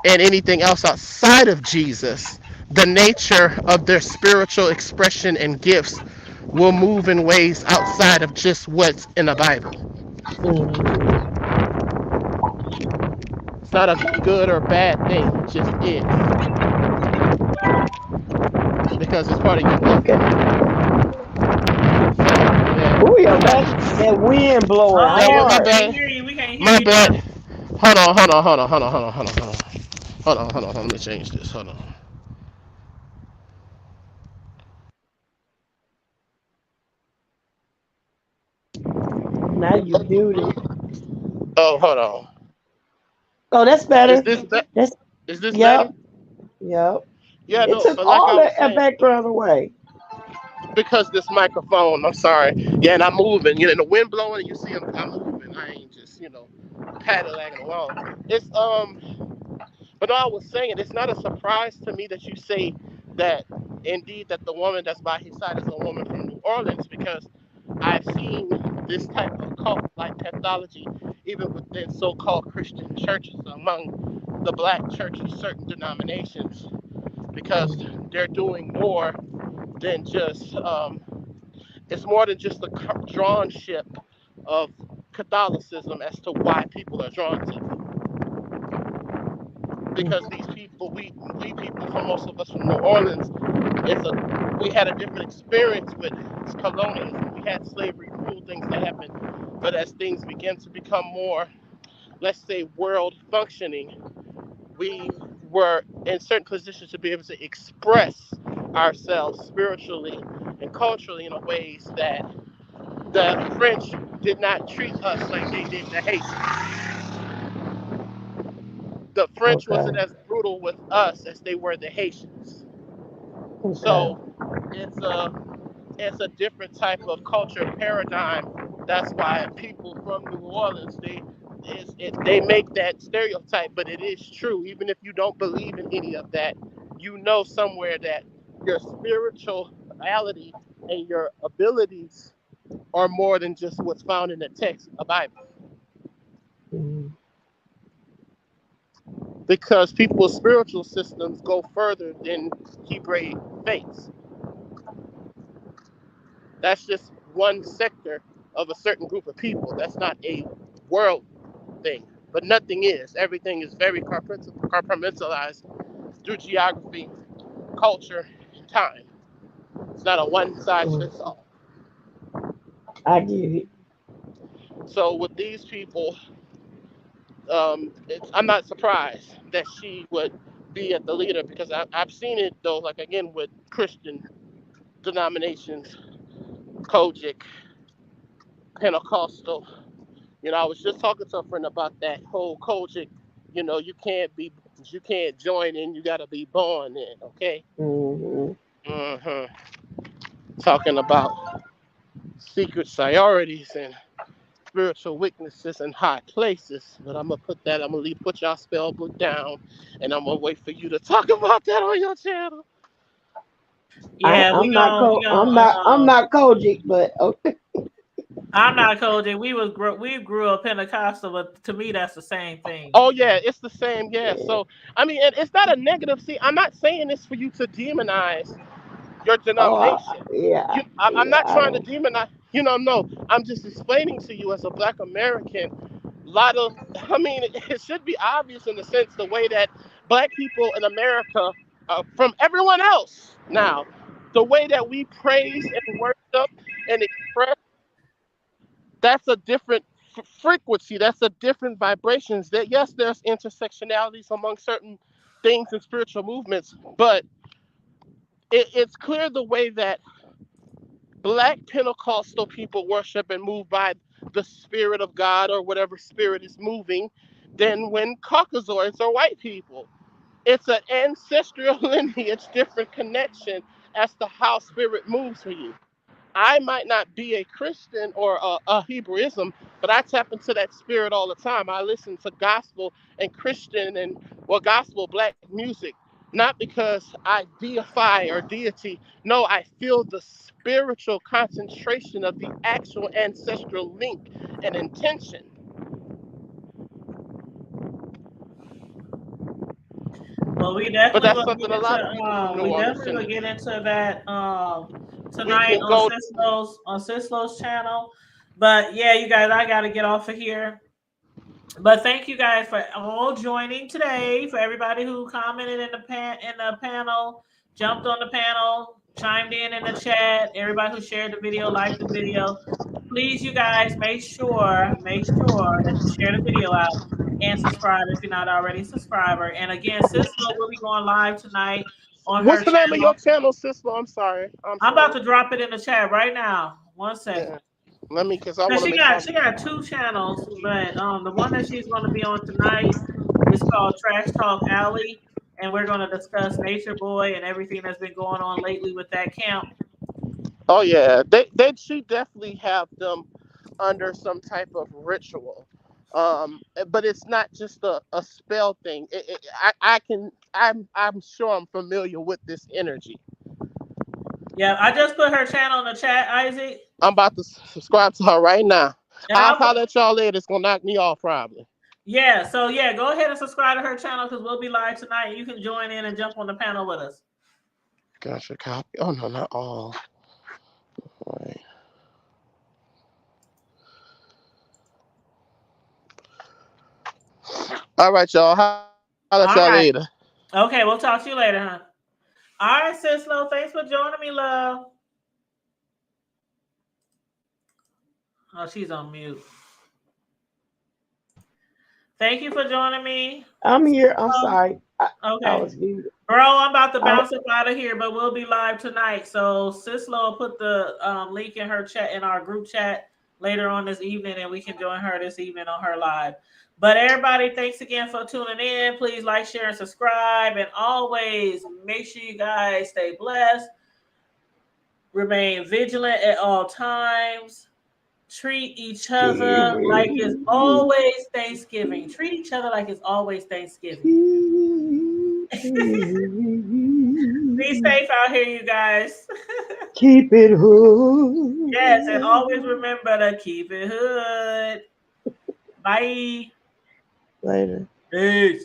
in anything else outside of Jesus. The nature of their spiritual expression and gifts will move in ways outside of just what's in the Bible. mm, It's not a good or bad thing, it just is because it's part of your okay. makeup. So, Oh yeah, yeah, I got you. that wind blowing Oh, That yeah, was we my hard. can't bad. hear you. We can't hear My you now. bad. Hold on, hold on, hold on, hold on, hold on, hold on, hold on. Hold on. Let me change this. Hold on. Now you muted. Oh, hold on. Oh, that's Is better. this be- That's is this better? yep, yep. Yeah, It no, took but like all I the was saying, background away. because this microphone, I'm sorry. Yeah, and I'm moving. You know, the wind blowing, and you see I'm moving. I ain't just, paddling along. But no, I was saying it's not a surprise to me that you say that indeed that the woman that's by his side is a woman from New Orleans, because I've seen this type of cult like pathology even within so-called Christian churches among the black churches, certain denominations, because Mm, they're doing more than just it's more than just the drawn ship of Catholicism as to why people are drawn to it. mm, Because these people, we people, for most of us from New Orleans, we had a different experience with colonialism. We had slavery things that happen. But as things begin to become more, let's say, world functioning, we were in certain positions to be able to express ourselves spiritually and culturally in ways that the French did not treat us like they did the Haitians. The French wasn't Okay. as brutal with us as they were the Haitians. Okay. So it's a different type of culture paradigm. That's why people from New Orleans they make that stereotype, but it is true. Even if you don't believe in any of that, you know somewhere that your spirituality and your abilities are more than just what's found in the text, a Bible. Mm-hmm. Because people's spiritual systems go further than Hebraic faiths. That's just one sector of a certain group of people. That's not a world thing. But nothing is. Everything is very compartmentalized through geography, culture, and time. It's not a one size Mm. fits all. I get it. So with these people, I'm not surprised that she would be at the leader because I've seen it though, like again with Christian denominations, Kojic, Pentecostal. I was just talking to a friend about that whole Kojic. You can't join in. You got to be born in. Okay. Mm-hmm. hmm Talking about secret priorities and spiritual weaknesses in high places. But I'm gonna put that. I'm gonna put y'all spell book down, and I'm gonna wait for you to talk about that on your channel. I, Yeah, I'm not we co I'm gonna not I'm not Kojic, but okay. I'm not Koji. We grew up Pentecostal, but to me that's the same thing. Oh yeah, it's the same. Yeah. So I mean, and it's not a negative. See, I'm not saying this for you to demonize your Oh, denomination. yeah, I'm yeah. not I trying to don't. demonize. No. I'm just explaining to you as a Black American. A lot of, I mean, it should be obvious in the sense the way that Black people in America, from everyone else now, the way that we praise and worship and express, that's a different frequency. That's a different vibrations. That yes, there's intersectionalities among certain things and spiritual movements, but it's clear the way that Black Pentecostal people worship and move by the Spirit of God or whatever spirit is moving than when Caucasoids are white people. It's an ancestral lineage, different connection as to how spirit moves for you. I might not be a Christian or a Hebrewism, but I tap into that spirit all the time. I listen to gospel and Christian and gospel Black music, not because I deify or deity. No, I feel the spiritual concentration of the actual ancestral link and intention. Well, But that's something a lot of people from New we Orleans definitely can will get into that we tonight can go. On Cislo's channel. But yeah, you guys, I gotta get off of here. But thank you guys for all joining today. For everybody who commented in the panel, jumped on the panel, chimed in the chat. Everybody who shared the video, liked the video. Please, you guys, make sure that you share the video out and subscribe if you're not already a subscriber. And again, Cisco will be going live tonight on her What's the name of your channel. channel, sister? I'm sorry. I'm I'm about sorry. to drop it in the chat right now. One second. Yeah. Let me, because I Cause want to make sure I'm. she got two channels, but the one that she's going to be on tonight is called Trash Talk Alley, and we're going to discuss Nature Boy and everything that's been going on lately with that camp. Oh yeah, they she definitely have them under some type of ritual, but it's not just a spell thing. I can I'm sure I'm familiar with this energy. Yeah, I just put her channel in the chat, Isaac, I'm about to subscribe to her right now. and I'll I'll put, holler at y'all later. It's gonna knock me off probably. yeah. So yeah, go ahead and subscribe to her channel because we'll be live tonight. You can join in and jump on the panel with us. Gotcha. Copy. Oh no, not all. All right. All right, y'all. Holler at y'all later. All right. Okay, we'll talk to you later, huh? All right, Sislo. Thanks for joining me, love. Oh, she's on mute. Thank you for joining me. I'm here. I'm Oh, sorry. I okay. was muted. Bro, I'm about to I, bounce up out of here, but we'll be live tonight. So Sislo will put the link in her chat in our group chat later on this evening, and we can join her this evening on her live. But everybody, thanks again for tuning in. Please like, share, and subscribe. And always make sure you guys stay blessed, remain vigilant at all times, treat each other like it's always Thanksgiving. Treat each other like it's always Thanksgiving. Be safe out here, you guys. keep it hood. Yes, and always remember to keep it hood. Bye. Later. Peace.